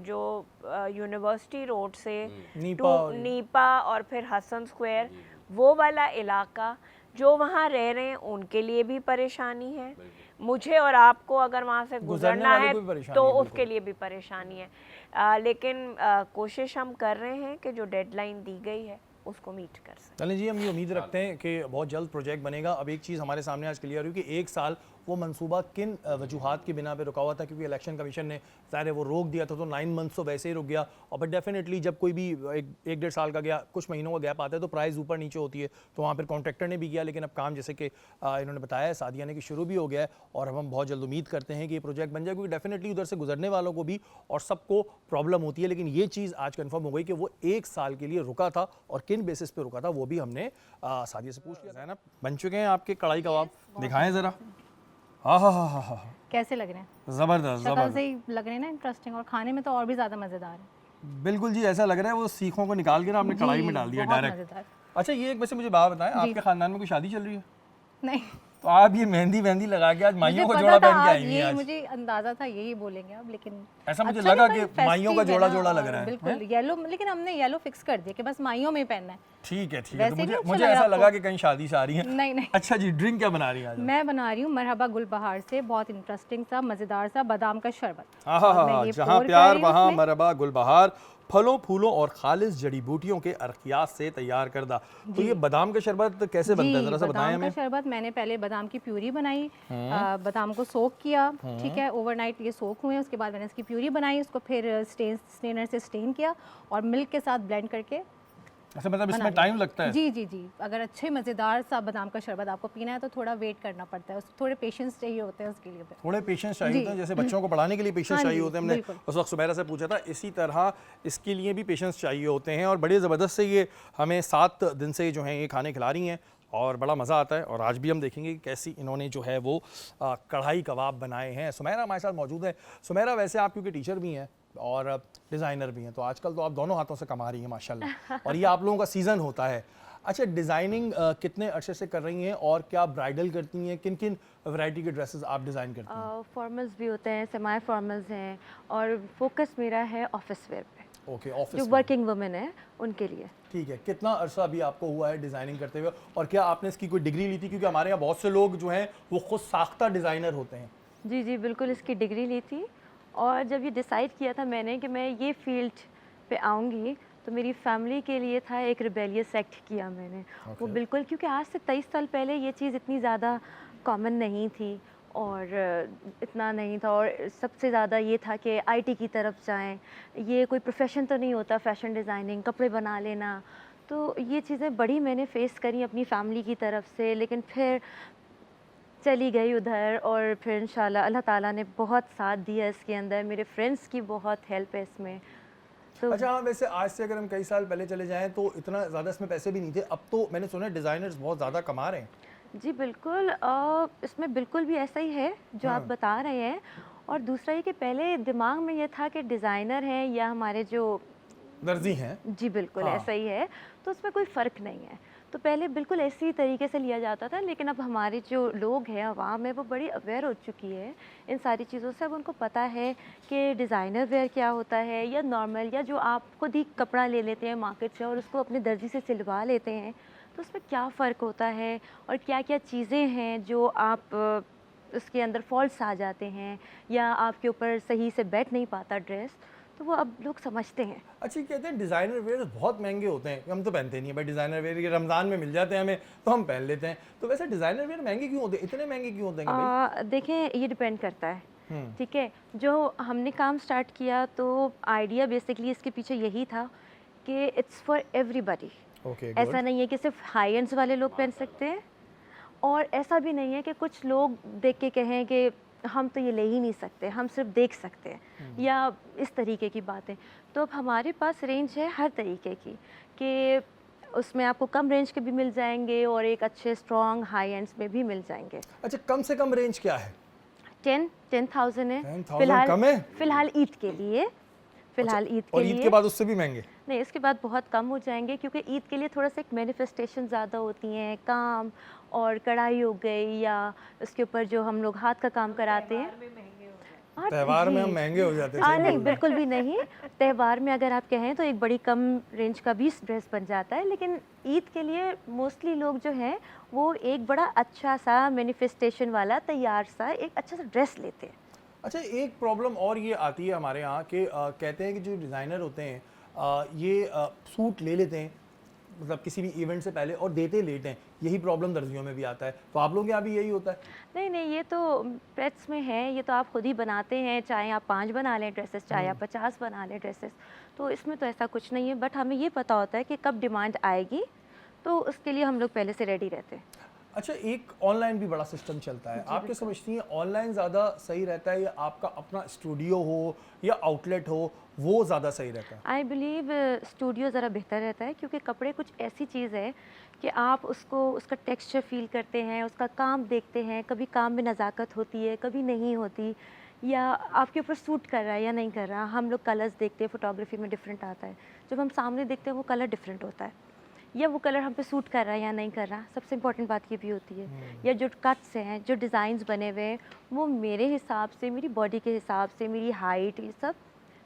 जो यूनिवर्सिटी रोड से नीपा और फिर हसन स्क्वायर, वो वाला इलाका जो वहाँ रह रहे हैं उनके लिए भी परेशानी है, मुझे और आपको अगर वहाँ से गुजरना है तो उसके लिए भी परेशानी है। लेकिन कोशिश हम कर रहे हैं कि जो डेडलाइन दी गई है उसको मीट कर सकें। चलें जी, हम ये उम्मीद रखते हैं कि बहुत जल्द प्रोजेक्ट बनेगा। अब एक चीज़ हमारे सामने आज क्लियर हुई कि 1 साल वो मंसूबा किन वजूहात की बिना पे रुका हुआ था, क्योंकि इलेक्शन कमीशन ने ज़ाहिर है वो रोक दिया था, तो 9 मंथ्स तो वैसे ही रुक गया। और बट डेफिनेटली जब कोई भी 1-1.5 साल का गया, कुछ महीनों का गैप आता है तो प्राइस ऊपर नीचे होती है, तो वहाँ पर कॉन्ट्रैक्टर ने भी किया। लेकिन अब काम जैसे कि इन्होंने बताया है सादिया ने कि शुरू भी हो गया है, और अब हम बहुत जल्द उम्मीद करते हैं कि ये प्रोजेक्ट बन जाए, क्योंकि डेफिनेटली उधर से गुजरने वालों को भी और सबको प्रॉब्लम होती है। लेकिन ये चीज़ आज कन्फर्म हो गई कि वो 1 साल के लिए रुका था, और किन बेसिस पे रुका था वो भी हमने सादिया से पूछ लिया। ज़ैनब, बन चुके हैं आपके कढ़ाई कबाब, दिखाएं ज़रा। हाँ हाँ हाँ हाँ हाँ, कैसे लग रहे हैं? ज़बरदस्त शक्ल ज़बरदस्त। से ही लग रहे हैं ना इंटरेस्टिंग, और खाने में तो और भी ज़्यादा मज़ेदार है। बिल्कुल जी, ऐसा लग रहा है वो सीखों को निकाल के ना आपने कढ़ाई में डाल दिया बहुत डायरेक्ट। मज़ेदार। अच्छा, ये एक वैसे मुझे बात बताएं, आपके खानदान में कोई शादी चल रही है? नहीं, तो आप ये मेहंदी लगा के आज माइयों का मुझे जोड़ा पता पहन था के आज आई हुई ये, हैं आज। मुझे अंदाजा था यही बोलेंगे आप, लेकिन ऐसा मुझे अच्छा लगा नहीं, कि कोई माइयों का festive है जोड़ा ना, लग रहा है। बिल्कुल येलो, लेकिन हमने येलो फिक्स कर दिया कि बस माइयों में ही पहनना है। ठीक है तो वैसे भी अच्छा मुझे लग रहा ऐसा आपको? लगा कि कहीं शादी से आ रही है। नहीं नहीं, अच्छा जी, ड्रिंक क्या बना रही है आज? मैं बना रही हूँ मरहबा गुलबहार से बहुत इंटरेस्टिंग सा मज़ेदार सा बादाम का शरबत। हाँ और हाँ मैं हाँ, ये जहाँ pour कर प्यार रही हूँ वहाँ उसमें। मरहबा गुलबहार, फलों फूलों और खालिस जड़ी बूटियों के अर्कियात से तैयार करदा। तो ये बादाम का शरबत कैसे बनता है, जरा सा बताएं बादाम का हमें। शरबत मैंने पहले बादाम की प्यूरी बनाई, बादाम को सोक किया, ठीक है, ओवरनाइट ये सोक हुए, उसके बाद मैंने इसकी प्यूरी बनाई, उसको फिर स्टेनर से स्टेन किया और मिल्क के साथ ब्लेंड करके। अच्छा, मतलब इसमें टाइम लगता है? जी जी जी, अगर अच्छे मज़ेदार सा बादाम का शरबत आपको पीना है तो थोड़ा वेट करना पड़ता है, उसको थोड़े पेशेंस चाहिए होते हैं उसके लिए। थोड़े पेशेंस चाहिए होते हैं, जैसे बच्चों को पढ़ाने के लिए पेशेंस हाँ चाहिए जी, होते हैं, हमने बिल्कुल। उस वक्त सुबैरा से पूछा था, इसी तरह इसके लिए भी पेशेंस चाहिए होते हैं। और बड़े ज़बरदस्त से ये हमें 7 दिन से जो हैं ये खाने खिला रही हैं और बड़ा मज़ा आता है। और आज भी हम देखेंगे कि कैसी इन्होंने जो है वो कढ़ाई कबाब बनाए हैं। सुमैरा हमारे साथ मौजूद है। सुमैरा, वैसे आप क्योंकि टीचर भी हैं और डिज़ाइनर भी हैं, तो आजकल तो आप दोनों हाथों से कमा रही हैं माशाल्लाह, और ये आप लोगों का सीज़न होता है। अच्छा, डिज़ाइनिंग कितने अरसे से कर रही हैं और क्या ब्राइडल करती हैं? किन किन वैरायटी के ड्रेसेस आप डिज़ाइन करती हैं? फॉर्मल्स भी होते हैं, सेमी फॉर्मल्स हैं, और फोकस मेरा है ऑफिस वेयर पे, ओके, जो ऑफिस वर्किंग वुमेन है उनके लिए। ठीक है। कितना अरसा अभी आपको हुआ है डिज़ाइनिंग करते हुए, और क्या आपने इसकी कोई डिग्री ली थी? क्योंकि हमारे यहाँ बहुत से लोग जो हैं वो खुद साख्ता डिज़ाइनर होते हैं। जी जी बिल्कुल, इसकी डिग्री ली थी, और जब ये डिसाइड किया था मैंने कि मैं ये फील्ड पे आऊँगी, तो मेरी फैमिली के लिए था, एक रिबेलियस एक्ट किया मैंने। वो बिल्कुल, क्योंकि आज से 23 साल पहले ये चीज़ इतनी ज़्यादा कॉमन नहीं थी और इतना नहीं था, और सबसे ज़्यादा ये था कि आईटी की तरफ जाएं। ये कोई प्रोफेशन तो नहीं होता, फैशन डिज़ाइनिंग, कपड़े बना लेना, तो ये चीज़ें बड़ी मैंने फ़ेस करी अपनी फैमिली की तरफ से। लेकिन फिर चली गई उधर, और फिर इंशाल्लाह अल्लाह ताला ने बहुत साथ दिया इसके अंदर, मेरे फ्रेंड्स की बहुत हेल्प है इसमें। तो अच्छा हाँ, वैसे आज से अगर हम कई साल पहले चले जाएं तो इतना ज़्यादा इसमें पैसे भी नहीं थे, अब तो मैंने सुना है डिज़ाइनर्स बहुत ज़्यादा कमा रहे हैं। जी बिल्कुल, इसमें बिल्कुल भी ऐसा ही है जो आप बता रहे हैं। और दूसरा ये कि पहले दिमाग में ये था कि डिज़ाइनर हैं या हमारे जो दर्जी हैं। जी बिल्कुल हाँ। ऐसा ही है, तो उसमें कोई फ़र्क नहीं है। तो पहले बिल्कुल इसी तरीके से लिया जाता था, लेकिन अब हमारे जो लोग हैं, आवाम है, वो बड़ी अवेयर हो चुकी है इन सारी चीज़ों से। अब उनको पता है कि डिज़ाइनर वेयर क्या होता है, या नॉर्मल, या जो आप खुद ही कपड़ा ले लेते हैं मार्केट से और उसको अपने दर्जी से सिलवा लेते हैं, तो उसमें क्या फ़र्क होता है और क्या क्या चीज़ें हैं जो आप उसके अंदर फॉल्ट्स आ जाते हैं या आपके ऊपर सही से बैठ नहीं पाता ड्रेस, तो वो अब लोग समझते हैं। अच्छा, कहते हैं डिज़ाइनर वेयर बहुत महंगे होते हैं, हम तो पहनते नहीं है भाई डिज़ाइनर वेयर, ये रमज़ान में मिल जाते हैं हमें तो हम पहन लेते हैं। तो वैसे डिज़ाइनर वेयर महंगे क्यों होते हैं, इतने महंगे क्यों होते हैं भाई? देखें, ये डिपेंड करता है, ठीक है। जो हमने काम स्टार्ट किया तो आइडिया बेसिकली इसके पीछे यही था कि इट्स फॉर एवरीबॉडी। ओके, ऐसा नहीं है कि सिर्फ हाई एंड्स वाले लोग पहन सकते हैं, और ऐसा भी नहीं है कि कुछ लोग देख के कहें कि हम तो ये ले ही नहीं सकते, हम सिर्फ देख सकते हैं, या इस तरीके की बातें। तो अब हमारे पास रेंज है हर तरीके की, कि उसमें आपको कम रेंज के भी मिल जाएंगे और एक अच्छे स्ट्रॉन्ग हाई एंड्स में भी मिल जाएंगे। अच्छा, कम से कम रेंज क्या है? 10,000 है 10,000 कम है? फिलहाल ईद के लिए, फिलहाल ईद के और लिए। ईद के बाद उससे भी महंगे? नहीं, इसके बाद बहुत कम हो जाएंगे, क्योंकि ईद के लिए थोड़ा सा एक मैनिफेस्टेशन ज़्यादा होती हैं, काम और कढ़ाई हो गई, या उसके ऊपर जो हम लोग हाथ का काम कराते हैं। हाँ, त्योहार में जी। हम महंगे हो जाते हैं। हाँ, सही नहीं बोल रहे हैं। बिल्कुल भी नहीं। त्यौहार में अगर आप कहें तो एक बड़ी कम रेंज का भी ड्रेस बन जाता है, लेकिन ईद के लिए मोस्टली लोग जो हैं वो एक बड़ा अच्छा सा मैनिफेस्टेशन वाला तैयार सा एक अच्छा सा ड्रेस लेते हैं। अच्छा, एक प्रॉब्लम और ये आती है हमारे यहाँ कि कहते हैं कि जो डिज़ाइनर होते हैं ये सूट ले लेते हैं मतलब किसी भी इवेंट से पहले और देते लेट हैं, यही प्रॉब्लम दर्जियों में भी आता है। तो आप लोग के यहाँ भी यही होता है? नहीं नहीं, ये तो पेट्स में है, ये तो आप खुद ही बनाते हैं, चाहे आप 5 बना लें ड्रेसेस, चाहे आप 50 बना लें ड्रेसेस, तो इसमें तो ऐसा कुछ नहीं है। बट हमें ये पता होता है कि कब डिमांड आएगी, तो उसके लिए हम लोग पहले से रेडी रहते हैं। अच्छा, एक ऑनलाइन भी बड़ा सिस्टम चलता है, आप क्या समझती हैं ऑनलाइन ज़्यादा सही रहता है या आपका अपना स्टूडियो हो या आउटलेट हो वो ज़्यादा सही रहता है? आई बिलीव स्टूडियो ज़रा बेहतर रहता है, क्योंकि कपड़े कुछ ऐसी चीज़ है कि आप उसको, उसका टेक्सचर फील करते हैं, उसका काम देखते हैं, कभी काम में नज़ाकत होती है, कभी नहीं होती, या आपके ऊपर सूट कर रहा है या नहीं कर रहा। हम लोग कलर्स देखते हैं, फोटोग्राफी में डिफरेंट आता है, जब हम सामने देखते हैं वो कलर डिफरेंट होता है, या वो कलर हम पे सूट कर रहा है या नहीं कर रहा। सबसे इम्पॉर्टेंट बात ये भी होती है, या जो कट्स हैं, जो डिज़ाइंस बने हुए हैं, वो मेरे हिसाब से, मेरी बॉडी के हिसाब से, मेरी हाइट, ये सब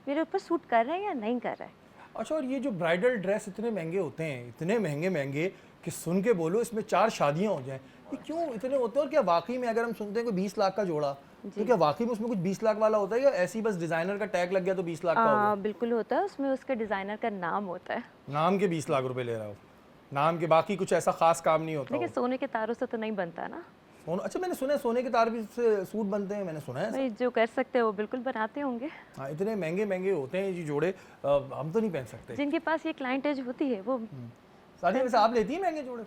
मेरे ऊपर सूट कर रहा है या नहीं कर रहा है। अच्छा, और ये जो ब्राइडल ड्रेस इतने महंगे होते हैं, इतने महंगे महंगे कि सुन के बोलो इसमें 4 शादियां हो जाएं, ये क्यों इतने होते हैं? और क्या वाकई में अगर हम सुनते हैं कोई 20 लाख का जोड़ा, तो क्या वाकई में उसमें कुछ 20 लाख वाला होता है या ऐसी बस डिज़ाइनर का टैग लग गया तो 20 लाख का हो गया? बिल्कुल होता है, उसमें उसके डिज़ाइनर का नाम होता है। नाम के 20 लाख रुपए ले रहा हो, नाम के, बाकी कुछ ऐसा खास काम नहीं होता देखिए, हो। सोने के तारों से तो नहीं बनता ना अच्छा, मैंने सुना है सोने के तार भी से सूट बनते हैं, मैंने सुना है ऐसा। भाई, जो कर सकते हैं वो बिल्कुल बनाते होंगे। हाँ, इतने महंगे महंगे होते हैं ये जोड़े, हम तो नहीं पहन सकते। जिनके पास ये क्लाइंट एज होती है वो। सादिया, वैसे आप लेती हैं महंगे जोड़े?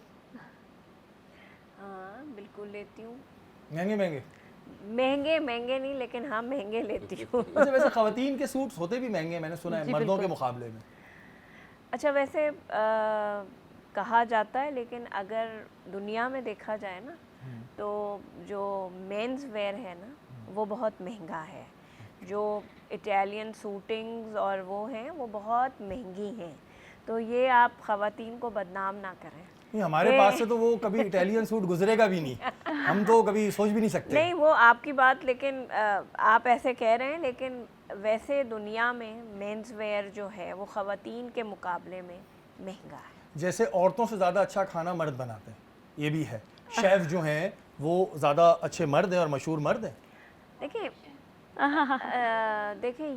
हाँ बिल्कुल लेती हूँ। महंगे महंगे? महंगे महंगे नहीं, लेकिन हाँ महंगे लेती हूँ। अच्छा, वैसे खवातीन के सूट्स होते भी महंगे हैं, मैंने सुना है, जी, मर्दों के बिल्कुल। मुकाबले में। अच्छा, वैसे कहा जाता है, लेकिन अगर दुनिया में देखा जाए ना, तो जो मेंस वेयर है ना वो बहुत महंगा है। जो इटालियन सूटिंग्स और वो हैं वो बहुत महंगी हैं, तो ये आप ख़वातीन को बदनाम ना करें। नहीं, हमारे पास से तो वो कभी इटालियन सूट गुजरेगा भी नहीं, हम तो कभी सोच भी नहीं सकते। नहीं, वो आपकी बात, लेकिन आप ऐसे कह रहे हैं, लेकिन वैसे दुनिया में मेंस वेयर जो है वो ख़वातीन के मुकाबले में महंगा है। जैसे औरतों से ज़्यादा अच्छा खाना मर्द बनाते हैं, ये भी है। शेफ़ जो हैं वो ज़्यादा अच्छे मर्द हैं और मशहूर मर्द हैं। देखिए देखिए,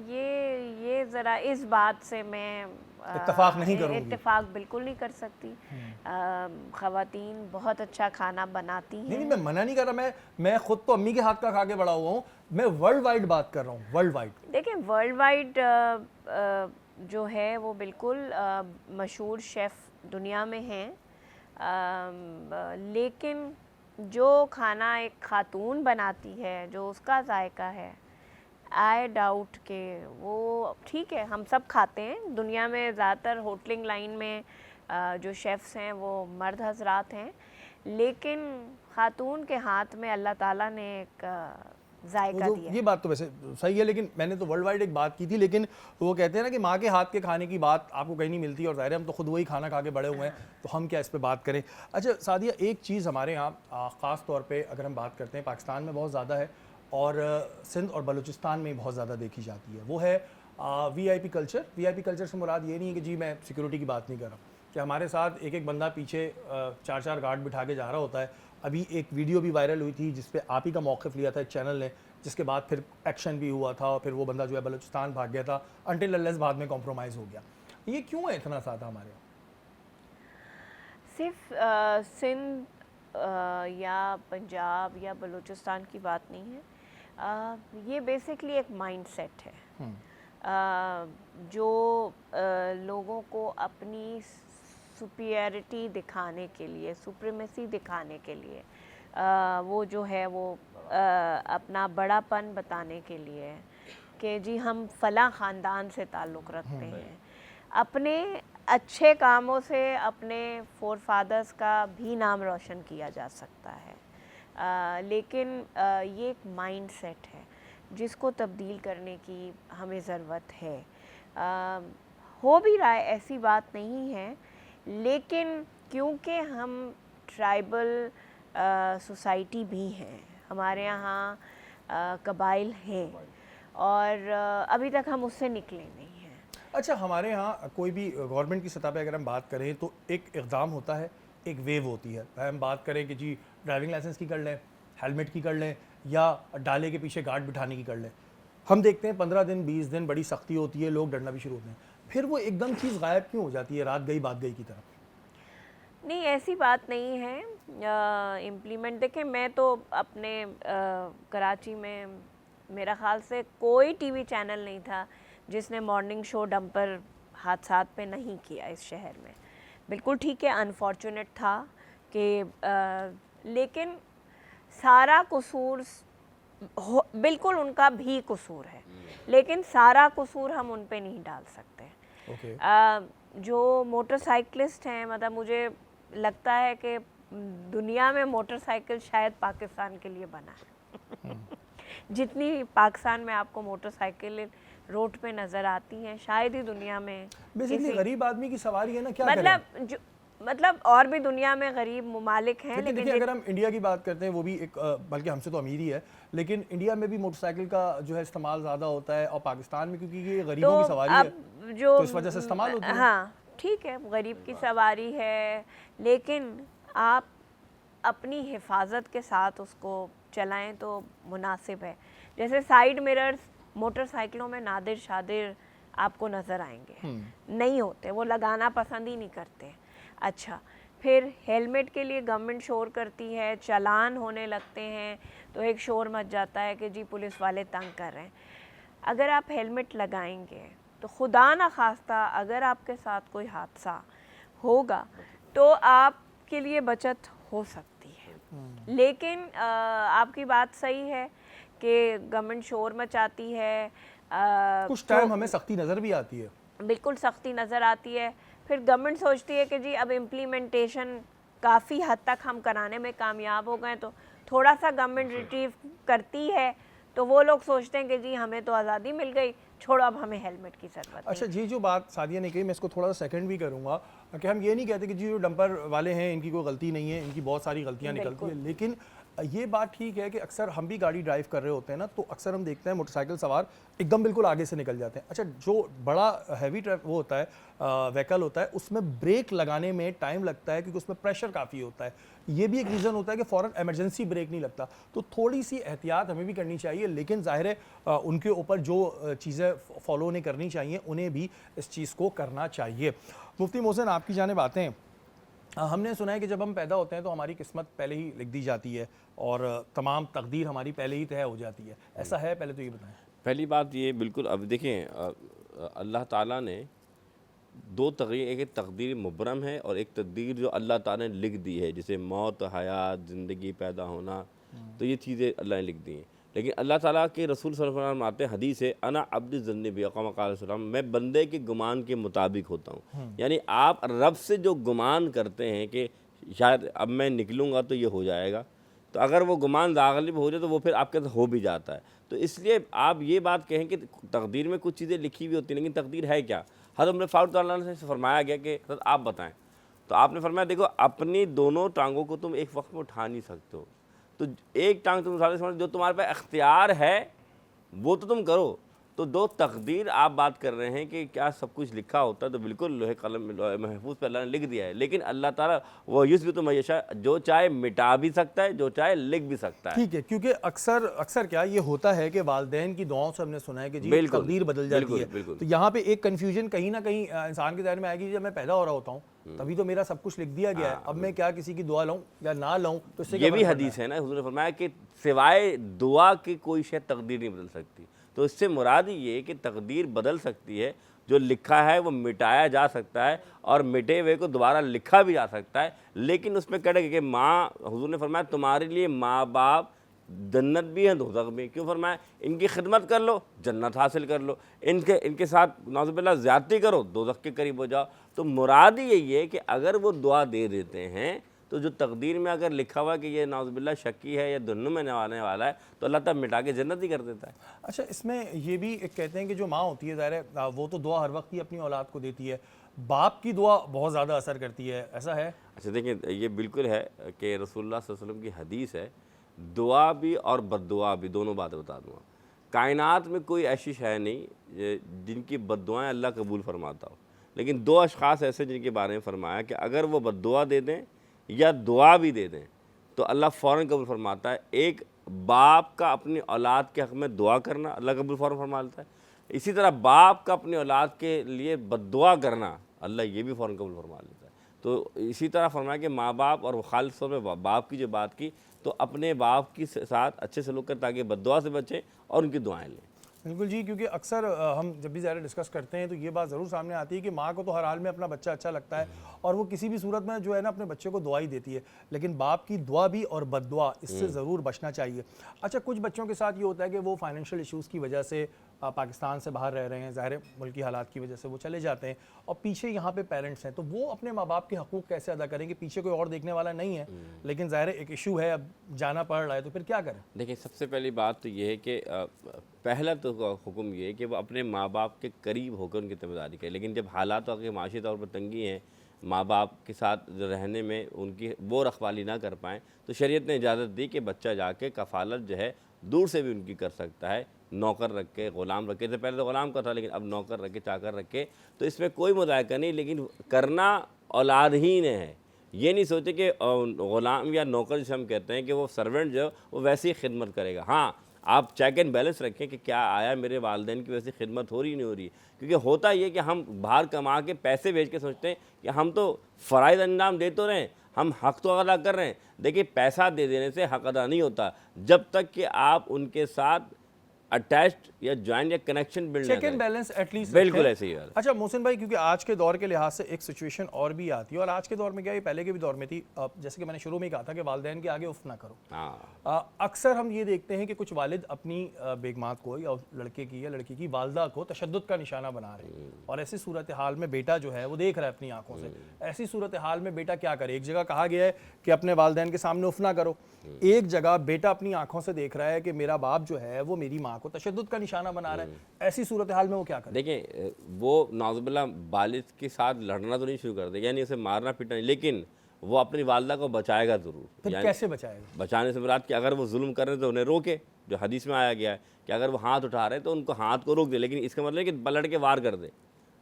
ये ज़रा इस बात से मैं इत्तेफाक नहीं करूँगी। इत्तेफाक बिल्कुल नहीं कर सकती। ख़वातीन बहुत अच्छा खाना बनाती नहीं, हैं। मैं मना नहीं कर रहा, मैं खुद तो अम्मी के हाथ का खा के बड़ा हुआ हूँ, मैं वर्ल्ड वाइड बात कर रहा हूँ, वर्ल्ड वाइड। देखिए, वर्ल्ड वाइड जो है वो बिल्कुल मशहूर शेफ़ दुनिया में हैं, लेकिन जो खाना एक खातून बनाती है, जो उसका जायका है, आई डाउट के वो ठीक है, हम सब खाते हैं दुनिया में। ज़्यादातर होटलिंग लाइन में जो शेफ़्स हैं वो मर्द हजरात हैं, लेकिन खातून के हाथ में अल्लाह ताला ने एक जायका दिया ये बात तो वैसे सही है, लेकिन मैंने तो वर्ल्ड वाइड एक बात की थी, लेकिन वो कहते हैं ना कि माँ के हाथ के खाने की बात आपको कहीं नहीं मिलती, और ज़ाहिर है हम तो खुद वही खाना खा के बड़े हुए हैं, तो हम क्या इस पर बात करें। अच्छा सादिया, एक चीज़ हमारे यहाँ ख़ास तौर पे अगर हम बात करते हैं पाकिस्तान में बहुत ज़्यादा है, और सिंध और बलूचिस्तान में बहुत ज़्यादा देखी जाती है, वो है VIP कल्चर। VIP कल्चर से मुराद ये नहीं है कि जी मैं सिक्योरिटी की बात नहीं कर रहा, कि हमारे साथ एक एक बंदा पीछे 4-4 गार्ड बिठा के जा रहा होता है। अभी एक वीडियो भी वायरल हुई थी जिस पे आप ही का मौक़िफ़ लिया था एक चैनल ने, जिसके बाद फिर एक्शन भी हुआ था और फिर वो बंदा जो है बलूचिस्तान भाग गया था, अनटिल अनलेस बाद में कॉम्प्रोमाइज़ हो गया। ये क्यों है इतना ज़्यादा हमारे यहाँ? सिर्फ सिंध या पंजाब या बलूचिस्तान की बात नहीं है, ये बेसिकली एक माइंडसेट है जो लोगों को अपनी सुपीरियरिटी दिखाने के लिए, सुप्रीमेसी दिखाने के लिए, वो जो है वो अपना बड़ापन बताने के लिए कि जी हम फ़लाँ ख़ानदान से ताल्लुक़ रखते हैं, अपने अच्छे कामों से अपने फोर फादर्स का भी नाम रोशन किया जा सकता है। लेकिन ये एक माइंडसेट है जिसको तब्दील करने की हमें ज़रूरत है। हो भी रहा है, ऐसी बात नहीं है, लेकिन क्योंकि हम ट्राइबल सोसाइटी भी हैं, हमारे यहाँ कबाइल हैं, और अभी तक हम उससे निकले नहीं हैं। अच्छा, हमारे यहाँ कोई भी गवर्नमेंट की सतह पे अगर हम बात करें तो एक इक़दाम होता है, एक वेव होती है। हम बात करें कि जी ड्राइविंग लाइसेंस की कर लें, हेलमेट की कर लें, या डाले के पीछे गार्ड बिठाने की कर लें। हम देखते हैं 15 दिन 20 दिन बड़ी सख्ती होती है, लोग डरना भी शुरू होते हैं, फिर वो एकदम चीज़ गायब क्यों हो जाती है, रात गई बात गई की तरह? नहीं, ऐसी बात नहीं है। इम्प्लीमेंट देखें, मैं तो अपने कराची में मेरा ख़्याल से कोई टीवी चैनल नहीं था जिसने मॉर्निंग शो डंपर हादसात पे नहीं किया इस शहर में। बिल्कुल ठीक है, अनफॉर्चुनेट था कि लेकिन सारा कसूर बिल्कुल उनका भी कसूर है, लेकिन सारा कसूर हम उन पे नहीं डाल सकते। जो मोटरसाइकिलिस्ट हैं, मतलब मुझे लगता है कि दुनिया में मोटरसाइकिल शायद पाकिस्तान के लिए बना है। जितनी पाकिस्तान में आपको मोटरसाइकिल रोड पे नज़र आती हैं, शायद ही दुनिया में बेसिकली गरीब आदमी की सवारी है ना, क्या मतलब और भी दुनिया में गरीब ममालिक हैं, लेकिन देखिए अगर हम इंडिया की बात करते हैं, वो भी एक बल्कि हमसे तो अमीर ही है, लेकिन इंडिया में भी मोटरसाइकिल का जो है इस्तेमाल ज़्यादा होता है, और पाकिस्तान में क्योंकि ये गरीबों की सवारी है जो तो इस वजह से इस्तेमाल होती है। हाँ ठीक है, गरीब की सवारी है, लेकिन आप अपनी हिफाजत के साथ उसको चलाएं तो मुनासिब है। जैसे साइड मिरर्स मोटरसाइकिलों में नादिर शादिर आपको नज़र आएंगे, नहीं होते, वो लगाना पसंद ही नहीं करते। अच्छा, फिर हेलमेट के लिए गवर्नमेंट शोर करती है, चालान होने लगते हैं तो एक शोर मच जाता है कि जी पुलिस वाले तंग कर रहे हैं। अगर आप हेलमेट लगाएंगे तो खुदा ना खास्ता अगर आपके साथ कोई हादसा होगा तो आपके लिए बचत हो सकती है। लेकिन आपकी बात सही है कि गवर्नमेंट शोर मचाती है, कुछ टाइम हमें सख्ती नज़र भी आती है, बिल्कुल सख्ती नज़र आती है, फिर गवर्नमेंट सोचती है कि जी अब इम्प्लीमेंटेशन काफ़ी हद तक हम कराने में कामयाब हो गए, तो थोड़ा सा गवर्नमेंट रिट्रीव करती है, तो वो लोग सोचते हैं कि जी हमें तो आज़ादी मिल गई, छोड़ो अब हमें हेलमेट की ज़रूरत। अच्छा जी, जो बात सादिया ने कही मैं इसको थोड़ा सा सेकंड भी करूँगा कि हम ये नहीं कहते कि जी जो डंपर वाले हैं इनकी कोई गलती नहीं है, इनकी बहुत सारी गलतियाँ निकलती हैं, लेकिन ये बात ठीक है कि अक्सर हम भी गाड़ी ड्राइव कर रहे होते हैं ना, तो अक्सर हम देखते हैं मोटरसाइकिल सवार एकदम बिल्कुल आगे से निकल जाते हैं। अच्छा, जो बड़ा हैवी वो होता है व्हीकल होता है, उसमें ब्रेक लगाने में टाइम लगता है क्योंकि उसमें प्रेशर काफ़ी होता है। ये भी एक रीज़न होता है कि फ़ौरन एमरजेंसी ब्रेक नहीं लगता, तो थोड़ी सी एहतियात हमें भी करनी चाहिए, लेकिन ज़ाहिर है उनके ऊपर जो चीज़ें फॉलो नहीं करनी चाहिए उन्हें भी इस चीज़ को करना चाहिए। मुफ्ती मोहसिन, आपकी जानिब आते हैं। हमने सुना है कि जब हम पैदा होते हैं तो हमारी किस्मत पहले ही लिख दी जाती है और तमाम तकदीर हमारी पहले ही तय हो जाती है, ऐसा है? पहले तो ये बताएं। पहली बात ये बिल्कुल, अब देखें अल्लाह ताला ने दो तकदीर, एक तकदीर मुबरम है और एक तकदीर जो अल्लाह ताला ने लिख दी है, जैसे मौत, हयात, ज़िंदगी, पैदा होना, तो ये चीज़ें अल्लाह ने लिख दी हैं। लेकिन अल्लाह ताला के रसूल सल्लल्लाहु अलैहि वसल्लम आते हैं, हदीस है, अना अब्द ज़न्नी बी अक़ाम क़ाल सल्लम, मैं बंदे के गुमान के मुताबिक होता हूँ। यानी आप रब से जो गुमान करते हैं कि शायद अब मैं निकलूँगा तो ये हो जाएगा, तो अगर वो गुमान गालिब हो जाए तो वो फिर आपके साथ हो भी जाता है। तो इसलिए आप ये बात कहें कि तकदीर में कुछ चीज़ें लिखी हुई होती हैं, लेकिन तकदीर है क्या? हज़रत उमर फारूक रज़ियल्लाहु अन्हु से फरमाया गया कि हज़रत आप बताएं, तो आपने फरमाया देखो अपनी दोनों टांगों को तुम एक वक्त में उठा नहीं सकते हो, तो एक टांग तुम उठा, जो तुम्हारे पास अख्तियार है वो तो तुम करो। तो दो तकदीर आप बात कर रहे हैं कि क्या सब कुछ लिखा होता है, तो बिल्कुल लोहे कलम महफूज पे अल्लाह ने लिख दिया है, लेकिन अल्लाह ताला वो युस्बी तो मैशा, जो चाहे मिटा भी सकता है, जो चाहे लिख भी सकता है। ठीक है, क्योंकि अक्सर क्या ये होता है कि वालिदैन की दुआओं से हमने सुना है कि जी बिल्कुल, तकदीर बदल जाती बिल्कुल, है। बिल्कुल। तो यहाँ पे एक कन्फ्यूजन कहीं ना कहीं इंसान के ज़हन में आएगी, जब मैं पैदा हो रहा होता हूँ तभी तो मेरा सब कुछ लिख दिया गया है, अब मैं क्या किसी की दुआ लूँ या ना लूँ, तो इससे ये क्या भी फर्क पड़ता हदीस है ना, हुज़ूर ने फरमाया कि सिवाय दुआ की कोई शय तकदीर नहीं बदल सकती। तो इससे मुराद ये कि तकदीर बदल सकती है, जो लिखा है वो मिटाया जा सकता है और मिटे हुए को दोबारा लिखा भी जा सकता है, लेकिन उसमें कह रहे कि माँ, हुज़ूर ने फरमाया तुम्हारे लिए माँ बाप जन्नत भी है दोज़ख भी। क्यों फरमाया? इनकी खिदमत कर लो जन्नत हासिल कर लो, इनके साथ नाज़ुबिल्लाह ज़्यादती करो दोज़ख के करीब हो जाओ। तो मुराद यही है कि अगर वो दुआ दे देते हैं तो जो तकदीर में अगर लिखा हुआ कि ये नाज़ुबिल्लाह शक्की है या दुन्नु में आने वाला है, तो अल्लाह ताला मिटा के जन्नत ही कर देता है। अच्छा, इसमें ये भी एक कहते हैं कि जो माँ होती है, ज़ाहिर है वो तो दुआ हर वक्त ही अपनी औलाद को देती है, बाप की दुआ बहुत ज़्यादा असर करती है, ऐसा है? अच्छा देखिए, ये बिल्कुल है कि रसूलुल्लाह सल्लल्लाहु अलैहि वसल्लम की हदीस है, दुआ भी और बद्दुआ भी, दोनों बातें बता दूँगा। कायनात में कोई ऐसी शय नहीं जिनकी बद्दुआएँ अल्लाह कबूल फरमाता हो, लेकिन दो अशख़ास ऐसे जिनके बारे में फरमाया कि अगर वो बद्दुआ दे दें या दुआ भी दे दें तो अल्लाह फ़ौरन कबूल फरमाता है। एक बाप का अपनी औलाद के हक़ में दुआ करना अल्लाह कबूल फ़ौरन फरमाता है, इसी तरह बाप का अपनी औलाद के लिए बद्दुआ करना अल्लाह ये भी फ़ौरन कबूल फरमा लेता है। तो इसी तरह फरमाया कि माँ बाप और ख़ालिस तौर पे बाप की जो बात की, तो अपने बाप के साथ अच्छे सलूक करें ताकि बद्दुआ से बचें और उनकी दुआएँ लें। बिल्कुल जी, क्योंकि अक्सर हम जब भी ज़्यादा डिस्कस करते हैं तो ये बात ज़रूर सामने आती है कि माँ को तो हर हाल में अपना बच्चा अच्छा लगता है और वो किसी भी सूरत में जो है ना अपने बच्चे को दुआ ही देती है, लेकिन बाप की दुआ भी और बद्दुआ इससे ज़रूर बचना चाहिए। अच्छा, कुछ बच्चों के साथ ये होता है कि वो फाइनेंशियल इश्यूज़ की वजह से पाकिस्तान से बाहर रह रहे हैं, ज़ाहिर मुल्की हालात की वजह से वो चले जाते हैं और पीछे यहाँ पे पेरेंट्स हैं, तो वो अपने माँ बाप के हकूक़ कैसे अदा करेंगे? पीछे कोई और देखने वाला नहीं है, लेकिन ज़ाहिर एक इशू है, अब जाना पड़ रहा है, तो फिर क्या करें? देखिए, सबसे पहली बात तो ये है कि पहला तो हुक्म ये है कि वो अपने माँ बाप के करीब होकर उनकी ज़िम्मेदारी करें, लेकिन जब हालात अगर माशी तौर पर तंगी हैं, माँ बाप के साथ रहने में उनकी वो रखवाली ना कर पाएँ, तो शरीयत ने इजाज़त दी कि बच्चा जाके कफ़ालत जो है दूर से भी उनकी कर सकता है, नौकर रख के, ग़ुलाम रख के। तो पहले तो ग़ुलाम का था, लेकिन अब नौकर रख के, चाकर रख के, तो इसमें कोई मुज़ायका नहीं, लेकिन करना औलाद ही ने है। ये नहीं सोचे कि ग़ुलाम या नौकर जिसे हम कहते हैं कि वो सर्वेंट जो वो वैसी ही खिदमत करेगा। हाँ, आप चेक एंड बैलेंस रखें कि क्या आया मेरे वालिदैन की वैसी खिदमत हो रही नहीं हो रही, क्योंकि होता ये कि हम बाहर कमा के पैसे भेज के सोचते हैं कि हम तो फ़राइज़ अंजाम दे तो रहे हैं, हम हक़ तो अदा कर रहे हैं। देखिए, पैसा दे देने से हक़ अदा नहीं होता जब तक कि आप उनके साथ अटैच्ड या जॉइंट या connection build check and balance at least बिल्कुल ऐसे ही है। अच्छा मोहसिन भाई, क्योंकि आज के दौर के लिहाज से एक सिचुएशन और भी आती है, और आज के दौर में क्या, ये पहले के भी दौर में थी, जैसे कि मैंने शुरू में ही कहा था कि वालिदैन के आगे उफ ना करो। हाँ, अक्सर हम ये देखते हैं कि कुछ वालिद अपनी बेगमात को या लड़के की या लड़की की वालदा को तशद्दुद का निशाना बना रहे हैं, और ऐसी सूरत हाल में बेटा जो है वो देख रहा है अपनी आंखों से, ऐसी सूरत हाल में बेटा क्या करे? एक जगह कहा गया है कि अपने वालिदैन के सामने उफ ना करो, एक जगह बेटा अपनी आंखों से देख रहा है कि मेरा बाप जो है वो मेरी माँ को तशद्दुद का निशाना बना रहा है, ऐसी सूरत हाल में वो क्या करे? देखिए, वो नाज़ुबिल्लाह वालिद के साथ लड़ना तो नहीं शुरू कर देगा, यानी उसे मारना पीटना नहीं, लेकिन वो अपनी वालदा को बचाएगा ज़रूर। फिर कैसे बचाएगा? बचाने से मुराद कि अगर वो जुल्म कर रहे हैं तो उन्हें रोके, जो हदीस में आया गया है कि अगर वो हाथ उठा रहे हैं तो उनको हाथ को रोक दे, लेकिन इसका मतलब है कि पलट के वार कर दे।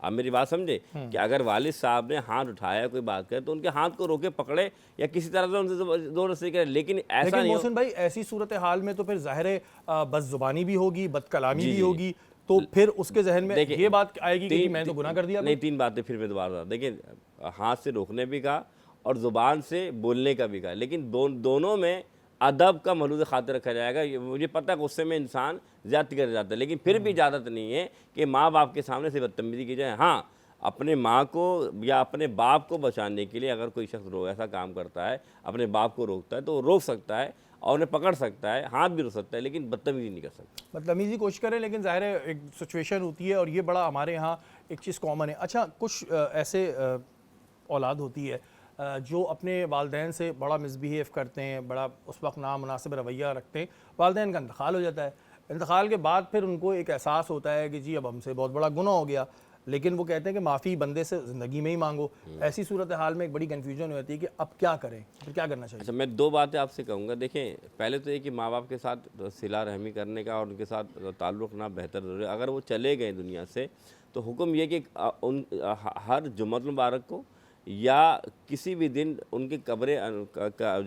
आप मेरी बात समझे कि अगर वालिद साहब ने हाथ उठाया, कोई बात करे, तो उनके हाथ को रोके, पकड़े या किसी तरह से उनसे ज़बरदस्ती करे, लेकिन ऐसा नहीं। मोहसिन भाई, ऐसी सूरत हाल में तो फिर ज़ाहिर है बदजुबानी भी होगी, बदकलामी भी होगी, तो फिर उसके जहन में ये बात आएगी कि मैं तो गुनाह कर दिया। नहीं, तीन बातें फिर मैं दोबारा, देखिए, हाथ से रोकने भी कहा और ज़ुबान से बोलने का भी कहा, लेकिन दोनों में अदब का मलूज़ खातिर रखा जाएगा। मुझे पता है गुस्से में इंसान ज़्यादती कर जाता है, लेकिन फिर भी इजाज़त नहीं है कि माँ बाप के सामने से बदतमीज़ी की जाए। हाँ, अपने माँ को या अपने बाप को बचाने के लिए अगर कोई शख्स ऐसा काम करता है, अपने बाप को रोकता है, तो वो रोक सकता है और उन्हें पकड़ सकता है, हाथ भी रोक सकता है, लेकिन बदतमीजी नहीं कर सकता। बदतमीजी की कोशिश करें, लेकिन ज़ाहिर है एक सिचुएशन होती है और ये बड़ा हमारे यहाँ एक चीज़ कॉमन है। अच्छा, कुछ ऐसे औलाद होती है जो अपने वालदैन से बड़ा मिसबिहेव करते हैं, बड़ा उस वक्त नामुनासिब रवैया रखते हैं, वालदैन का इंतकाल हो जाता है। इंतकाल के बाद फिर उनको एक एहसास होता है कि जी अब हमसे बहुत बड़ा गुनाह हो गया, लेकिन वो कहते हैं कि माफ़ी बंदे से ज़िंदगी में ही मांगो। ऐसी सूरत हाल में एक बड़ी कन्फ्यूजन हो जाती है कि अब क्या करें, फिर क्या करना चाहिए? अच्छा, मैं 2 बातें आपसे कहूँगा। देखें, पहले तो ये कि माँ बाप के साथ सिला रहमी करने का और उनके साथ ताल्लुक़ ना बेहतर ज़रूरी है। अगर वो चले गए दुनिया से तो हुक्म ये कि हर जुम्मतुल मुबारक को या किसी भी दिन उनकी कब्रें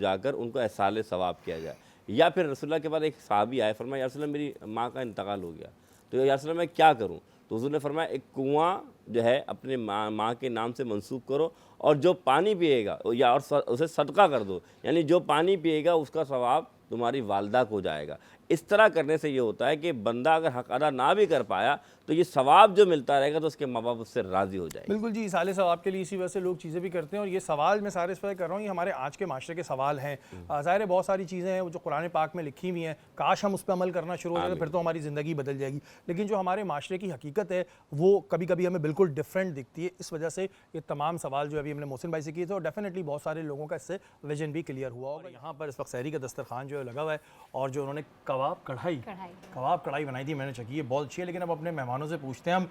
जाकर उनको एहसाल सवाब किया जाए। या फिर रसूलुल्लाह के बाद एक सहाबी आए, फरमाया या रसूलुल्लाह मेरी माँ का इंतकाल हो गया, तो या रसूलुल्लाह मैं क्या करूँ? तो हुज़ूर ने फरमाया एक कुआं जो है अपने माँ के नाम से मंसूब करो और जो पानी पिएगा या और उसे सदका कर दो, यानी जो पानी पिएगा उसका सवाब तुम्हारी वालदा को जाएगा। इस तरह करने से ये होता है कि बंदा अगर हक अदा ना भी कर पाया तो ये सवाब जो मिलता रहेगा तो उसके माँ बाप उससे राज़ी हो जाएंगे। बिल्कुल जी, साले सवाब के लिए इसी वजह से लोग चीज़ें भी करते हैं। और ये सवाल मैं सारे इस वजह कर रहा हूँ, ये हमारे आज के माशरे के सवाल हैं। ज़ाहिर है बहुत सारी चीज़ें हैं जो कुरान पाक में लिखी हुई हैं, काश हम उस पर अमल करना शुरू हो जाए तो फिर तो हमारी ज़िंदगी बदल जाएगी। लेकिन जो हमारे माशरे की हकीकत है वो कभी कभी हमें बिल्कुल डिफरेंट दिखती है। इस वजह से ये तमाम सवाल जो अभी हमने मोहसिन भाई से किए थे, और डेफिनेटली बहुत सारे लोगों का इससे विजन भी क्लियर हुआ होगा। यहाँ पर इस वक्त सहरी का दस्तरखान जो है लगा हुआ है, और जो उन्होंने कबाब कढ़ाई बनाई थी, मैंने चखी है, बहुत अच्छी है। लेकिन अब अपने मेहमानों से पूछते हैं हम।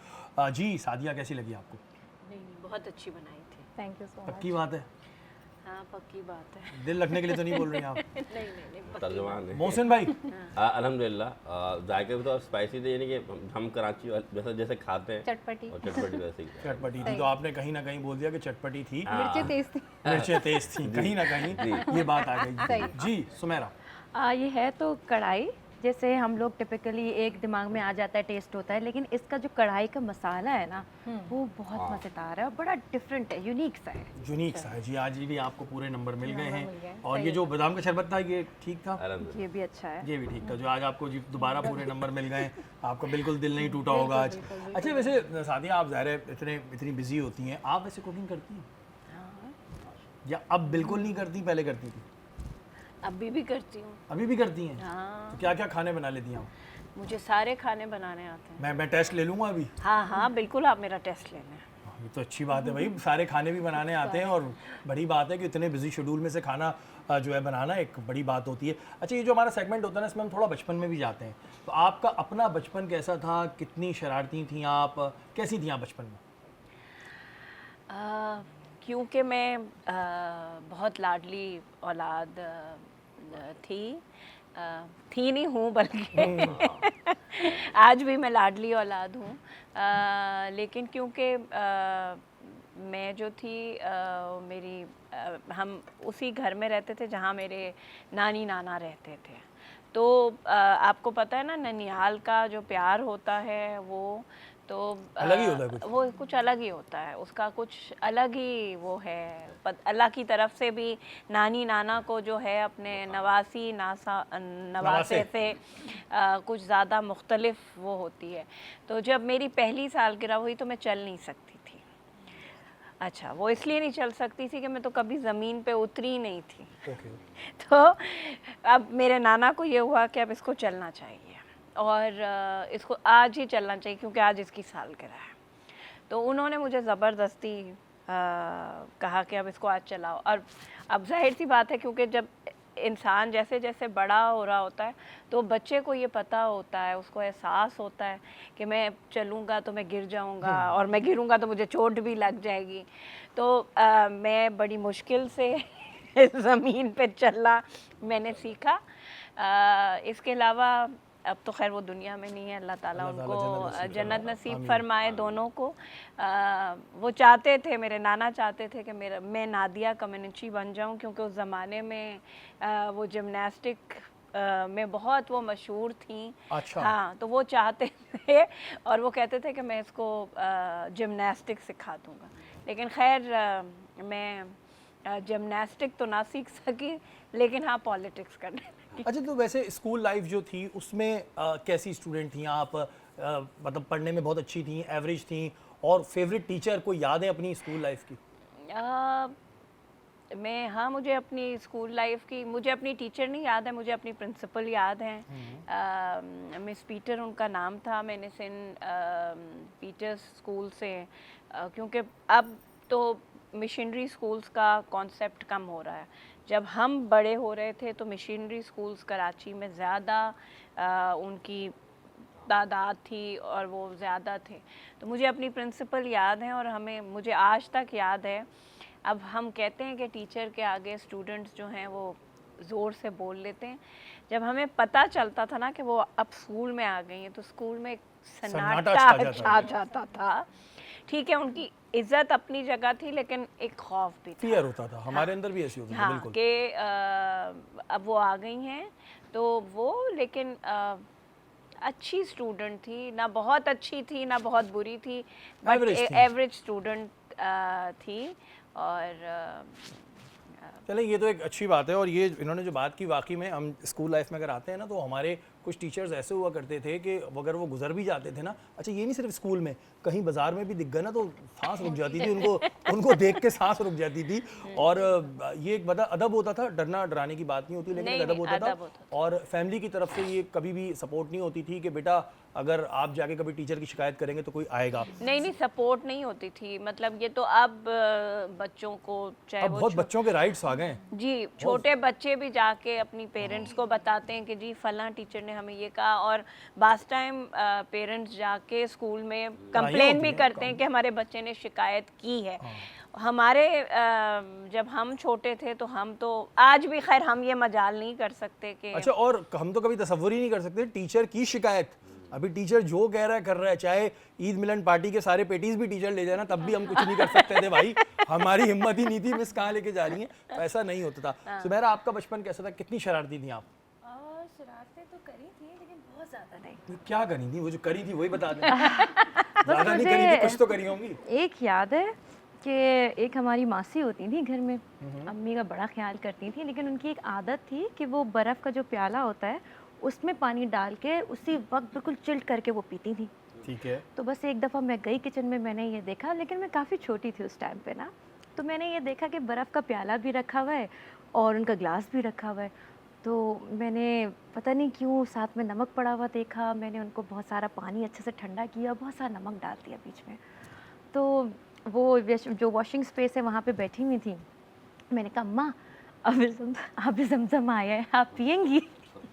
जी सादिया, कैसी लगी आपको? नहीं, बहुत अच्छी बनाई थी। Thank you so much. पक्की बात है? हाँ, पक्की बात है। दिल रखने के लिए तो नहीं बोल रही हैं आप? नहीं, तर्जुमान है मोहसिन भाई, अल्हम्दुलिल्लाह, जायके भी तो स्पाइसी थे, यानी कि हम कराची जैसे खाते हैं चटपटी और चटपटी वैसे ही। चटपटी थी तो आपने कहीं ना कहीं बोल दिया कि चटपटी थी, मिर्चें तेज थी। मिर्चें तेज थी, कहीं ना कहीं ये बात आ गई। जी सुमेरा, ये है तो कढ़ाई, जैसे हम लोग टिपिकली एक दिमाग में आ जाता है, टेस्ट होता है, लेकिन इसका जो कढ़ाई का मसाला है ना वो बहुत मज़ेदार है और बड़ा डिफरेंट है, यूनिक सा है। यूनिक सा है जी। आज भी आपको पूरे नंबर मिल गए हैं। और ये जो बादाम का शरबत था ये ठीक था? ये भी अच्छा है। ये भी ठीक था, जो आज आपको जी दोबारा पूरे नंबर मिल गए। आपका बिल्कुल दिल नहीं टूटा होगा आज। अच्छा, वैसे सादिया आप ज़ाहिर है इतनी बिजी होती हैं, आप वैसे कुकिंग करती हैं या अब बिल्कुल नहीं करती, पहले करती थी? अभी भी करती हूँ। अभी भी करती हैं? हाँ, तो क्या क्या खाने बना लेती हैं आप? मुझे सारे खाने बनाने आते हैं। मैं टेस्ट ले लूँगा अभी। हाँ, बिल्कुल, आप मेरा टेस्ट ले लें। ये तो अच्छी बात है भाई, सारे खाने भी बनाने आते हैं। और बड़ी बात है कि इतने बिजी शेड्यूल में से खाना जो है बनाना एक बड़ी बात होती है। अच्छा, ये जो हमारा सेगमेंट होता है ना, इसमें हम थोड़ा बचपन में भी जाते हैं। तो आपका अपना बचपन कैसा था? कितनी शरारती थी आप? कैसी थी आप बचपन में? क्योंकि मैं बहुत लाडली औलाद थी नहीं हूँ, बल्कि आज भी मैं लाडली औलाद हूँ। लेकिन क्योंकि मैं जो थी हम उसी घर में रहते थे जहाँ मेरे नानी नाना रहते थे। तो आपको पता है ना, ननिहाल का जो प्यार होता है वो तो अलग ही होता है कुछ। वो कुछ अलग ही होता है, उसका कुछ अलग ही वो है। अल्लाह की तरफ से भी नानी नाना को जो है अपने नवासे से कुछ ज़्यादा मुख्तलिफ वो होती है। तो जब मेरी पहली सालगिरह हुई तो मैं चल नहीं सकती थी। अच्छा, वो इसलिए नहीं चल सकती थी कि मैं तो कभी ज़मीन पे उतरी ही नहीं थी। तो अब मेरे नाना को ये हुआ कि अब इसको चलना चाहिए और इसको आज ही चलना चाहिए क्योंकि आज इसकी सालगिरह है। तो उन्होंने मुझे ज़बरदस्ती कहा कि अब इसको आज चलाओ। और अब जाहिर सी बात है, क्योंकि जब इंसान जैसे जैसे बड़ा हो रहा होता है तो बच्चे को ये पता होता है, उसको एहसास होता है कि मैं चलूँगा तो मैं गिर जाऊँगा और मैं गिरूँगा तो मुझे चोट भी लग जाएगी। तो मैं बड़ी मुश्किल से ज़मीन पे चलना मैंने सीखा। इसके अलावा अब तो खैर वो दुनिया में नहीं है, अल्लाह ताला उनको जन्नत नसीब फरमाए दोनों को। वो चाहते थे, मेरे नाना चाहते थे कि मैं नादिया कम्युनिटी बन जाऊं, क्योंकि उस ज़माने में वो जिम्नास्टिक में बहुत वो मशहूर थी। अच्छा। हाँ, तो वो चाहते थे और वो कहते थे कि मैं इसको जिम्नास्टिक सिखा दूँगा। लेकिन खैर मैं जिम्नास्टिक तो ना सीख सकी, लेकिन हाँ पॉलिटिक्स करने लगी। अच्छा, तो वैसे स्कूल लाइफ जो थी उसमें कैसी स्टूडेंट थी आप? मतलब पढ़ने में बहुत अच्छी थी, एवरेज थी, और फेवरेट टीचर कोई याद है अपनी स्कूल लाइफ की? हाँ, मुझे अपनी स्कूल लाइफ की, मुझे अपनी टीचर नहीं याद है, मुझे अपनी प्रिंसिपल याद हैं। मिस पीटर उनका नाम था। मैंने सेंट पीटर्स स्कूल से क्योंकि अब तो मिशनरी स्कूल्स का कॉन्सेप्ट कम हो रहा है। जब हम बड़े हो रहे थे तो मिशनरी स्कूल्स कराची में ज़्यादा उनकी तादाद थी और वो ज़्यादा थे। तो मुझे अपनी प्रिंसिपल याद है और मुझे आज तक याद है। अब हम कहते हैं कि टीचर के आगे स्टूडेंट्स जो हैं वो ज़ोर से बोल लेते हैं। जब हमें पता चलता था ना कि वो अब स्कूल में आ गई हैं तो स्कूल में एक सन्नाटा छा जाता था। ठीक है, उनकी इज्जत अपनी जगह थी लेकिन एक खौफ भी था, फियर होता था। हमारे अंदर भी ऐसी होती थी। हाँ, बिल्कुल कि अब वो आ गई हैं तो वो, लेकिन अच्छी स्टूडेंट थी, ना बहुत अच्छी थी ना बहुत बुरी थी, बट एवरेज स्टूडेंट थी। और चलें, ये तो एक अच्छी बात है। और ये इन्होंने जो बात की, वाकई में हम स्कूल लाइफ में अगर आते हैं ना तो हमारे कुछ टीचर्स ऐसे हुआ करते थे कि अगर वो गुजर भी जाते थे ना, अच्छा ये नहीं सिर्फ स्कूल में, कहीं बाजार में भी दिख गए ना तो सांस रुक जाती थी, उनको देख के सांस रुक जाती थी। और ये एक बड़ा अदब होता था, डरना डराने की बात नहीं होती, लेकिन एक अदब होता था। और फैमिली की तरफ से ये कभी भी सपोर्ट नहीं होती थी कि बेटा अगर आप जाके कभी टीचर की शिकायत करेंगे तो कोई आएगा। नहीं, सपोर्ट नहीं होती थी। मतलब ये तो अब बच्चों को, चाहे वो बहुत बच्चों के राइट्स आ गए जी, छोटे बच्चे भी जाके अपनी पेरेंट्स को बताते हैं कि जी फलां टीचर ने हमें ये कहा। और बास टाइम पेरेंट्स जाके स्कूल में कंप्लेन भी करते हैं कि हमारे बच्चे ने शिकायत की है। हमारे जब हम छोटे थे तो हम तो, आज भी खैर हम ये मजाल नहीं कर सकते कि, अच्छा, और हम तो कभी तसव्वुर ही नहीं कर सकते टीचर की शिकायत। अभी टीचर जो कह रहा है कर रहा है, चाहे ईद मिलन पार्टी के सारे पेटीज भी टीचर ले जाए ना तब भी हम कुछ नहीं कर सकते थे भाई। हमारी हिम्मत ही नहीं थी, मिस कहाँ लेके जा रही हैं, तो ऐसा नहीं होता था। सुमेरा, आपका बचपन कैसा था? कितनी शरारती थी आप? शरारतें तो करी थी लेकिन बहुत ज़्यादा नहीं। क्या करी थी? वो जो करी थी वही बता दें। ज़्यादा नहीं करी थी, कुछ तो करी होंगी। एक याद है कि एक हमारी मासी होती थी घर में, अम्मी का बड़ा ख्याल करती थी, लेकिन उनकी एक आदत थी कि वो बर्फ़ का जो प्याला होता है उसमें पानी डाल के उसी वक्त बिल्कुल चिल्ड करके वो पीती थी। ठीक है। तो बस एक दफ़ा मैं गई किचन में, मैंने ये देखा, लेकिन मैं काफ़ी छोटी थी उस टाइम पे ना, तो मैंने ये देखा कि बर्फ़ का प्याला भी रखा हुआ है और उनका ग्लास भी रखा हुआ है। तो मैंने पता नहीं क्यों साथ में नमक पड़ा हुआ देखा, मैंने उनको बहुत सारा पानी अच्छे से ठंडा किया, बहुत सारा नमक डाल दिया बीच में। तो वो जो वॉशिंग स्पेस है वहाँ पे बैठी हुई थी, मैंने कहा अम्मा अभी ज़मज़म आया है, आप पियेंगी?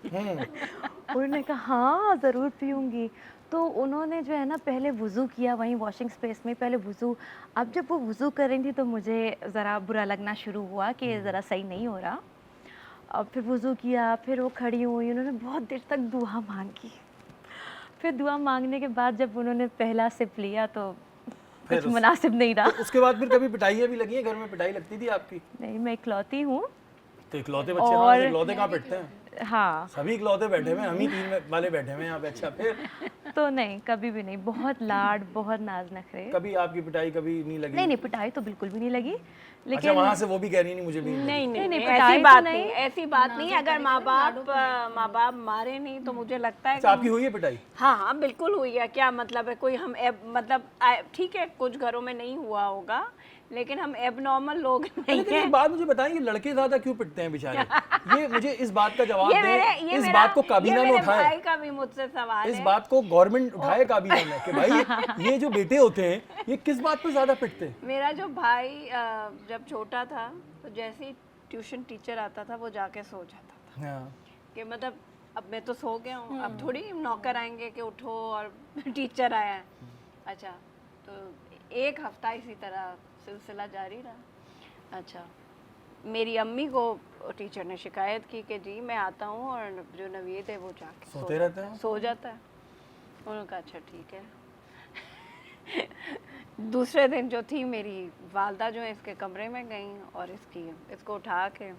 उन्होंने कहा हाँ ज़रूर पीऊँगी। तो उन्होंने जो है ना पहले वज़ू किया वहीं वॉशिंग स्पेस में, पहले वज़ू। अब जब वो वज़ू कर रही थी तो मुझे ज़रा बुरा लगना शुरू हुआ कि ज़रा सही नहीं हो रहा। अब फिर वज़ू किया, फिर वो खड़ी हुई, उन्होंने बहुत देर तक दुआ मांगी। फिर दुआ मांगने के बाद जब उन्होंने पहला सिप लिया तो कुछ मुनासिब नहीं रहा। तो उसके बाद फिर कभी पिटाइयाँ भी लगी हैं? घर में पिटाई लगती थी आपकी? नहीं, मैं इकलौती हूँ। तो इकलौते बच्चे, हाँ, इकलौते कहाँ पिटते हैं? हाँ, सभी इकलौते बैठे हुए हैं, हम ही तीन वाले बैठे हुए हैं यहाँ पे। अच्छा, फिर तो नहीं, कभी भी नहीं। बहुत लाड, बहुत नाज नखरे। कभी आपकी पिटाई कभी नहीं लगी? नहीं, पिटाई तो बिल्कुल भी नहीं लगी। लेकिन अच्छा, वहाँ से वो भी कह रही नहीं मुझे भी नहीं, पिटाई ऐसी तो बात नहीं। नहीं, ऐसी बात नहीं। अगर माँ बाप मारे नहीं तो मुझे लगता है अच्छा, आपकी हुई है पिटाई? हाँ, बिल्कुल हुई है। क्या मतलब है, कोई हम मतलब ठीक है कुछ घरों में नहीं हुआ होगा लेकिन हम एबनॉर्मल लोग नहीं लेकिन हैं। एक बात मुझे बताएं, ये लड़के ज्यादा क्यों पिटते हैं बेचारे? ये मुझे इस बात का जवाब दें। इस बात को काबीना में उठाए। भाई का भी मुझसे सवाल इस है। बात को गवर्नमेंट उठाए काबीना में कि भाई ये जो बेटे होते हैं ये किस बात पे ज्यादा पिटते हैं? मेरा जो भाई जब छोटा था तो जैसे ही ट्यूशन टीचर आता था वो जाके सो जाता था। हाँ। कि मतलब अब मैं तो सो गया हूँ, अब थोड़ी नौकर आएंगे कि उठो और टीचर आया है। अच्छा, तो एक हफ्ता इसी तरह सिलसिला जारी रहा। अच्छा, मेरी अम्मी को टीचर ने शिकायत की कि जी मैं आता हूँ और जो नवीद है वो जाके सोते रहते हैं, सो जाता है। उन्होंने कहा अच्छा ठीक है। दूसरे दिन जो थी मेरी वालदा जो है इसके कमरे में गई और इसको उठा के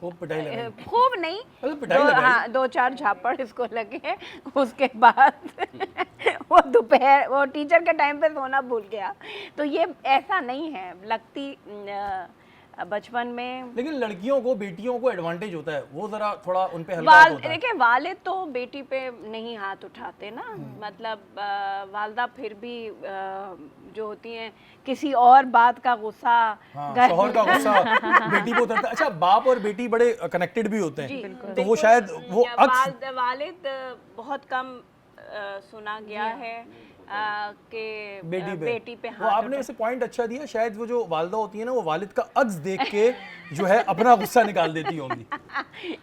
खूब पिटाई लगाई। खूब नहीं, पिटाई लगाई। हाँ 2-4 झापड़ इसको लगे। उसके बाद वो दोपहर वो टीचर के टाइम पे सोना भूल गया। तो ये ऐसा नहीं है, लगती बचपन में लेकिन लड़कियों को, बेटियों को एडवांटेज होता है, वो जरा थोड़ा उन पे हल्का होता है। देखिए वालिद तो बेटी पे नहीं हाथ उठाते ना, मतलब वालदा फिर भी जो होती हैं किसी और बात का गुस्सा शौहर का गुस्सा बेटी पे उतरता है। अच्छा, बाप और बेटी बड़े कनेक्टेड भी होते हैं, तो वो शायद वो अक्स वालिद बहुत कम सुना गया है कि बेटी पे वो हाथ आपने वैसे पॉइंट अच्छा दिया, शायद वो जो वालदा होती है ना, वो वालिद का अक्स देख के जो है अपना गुस्सा निकाल देती होंगी।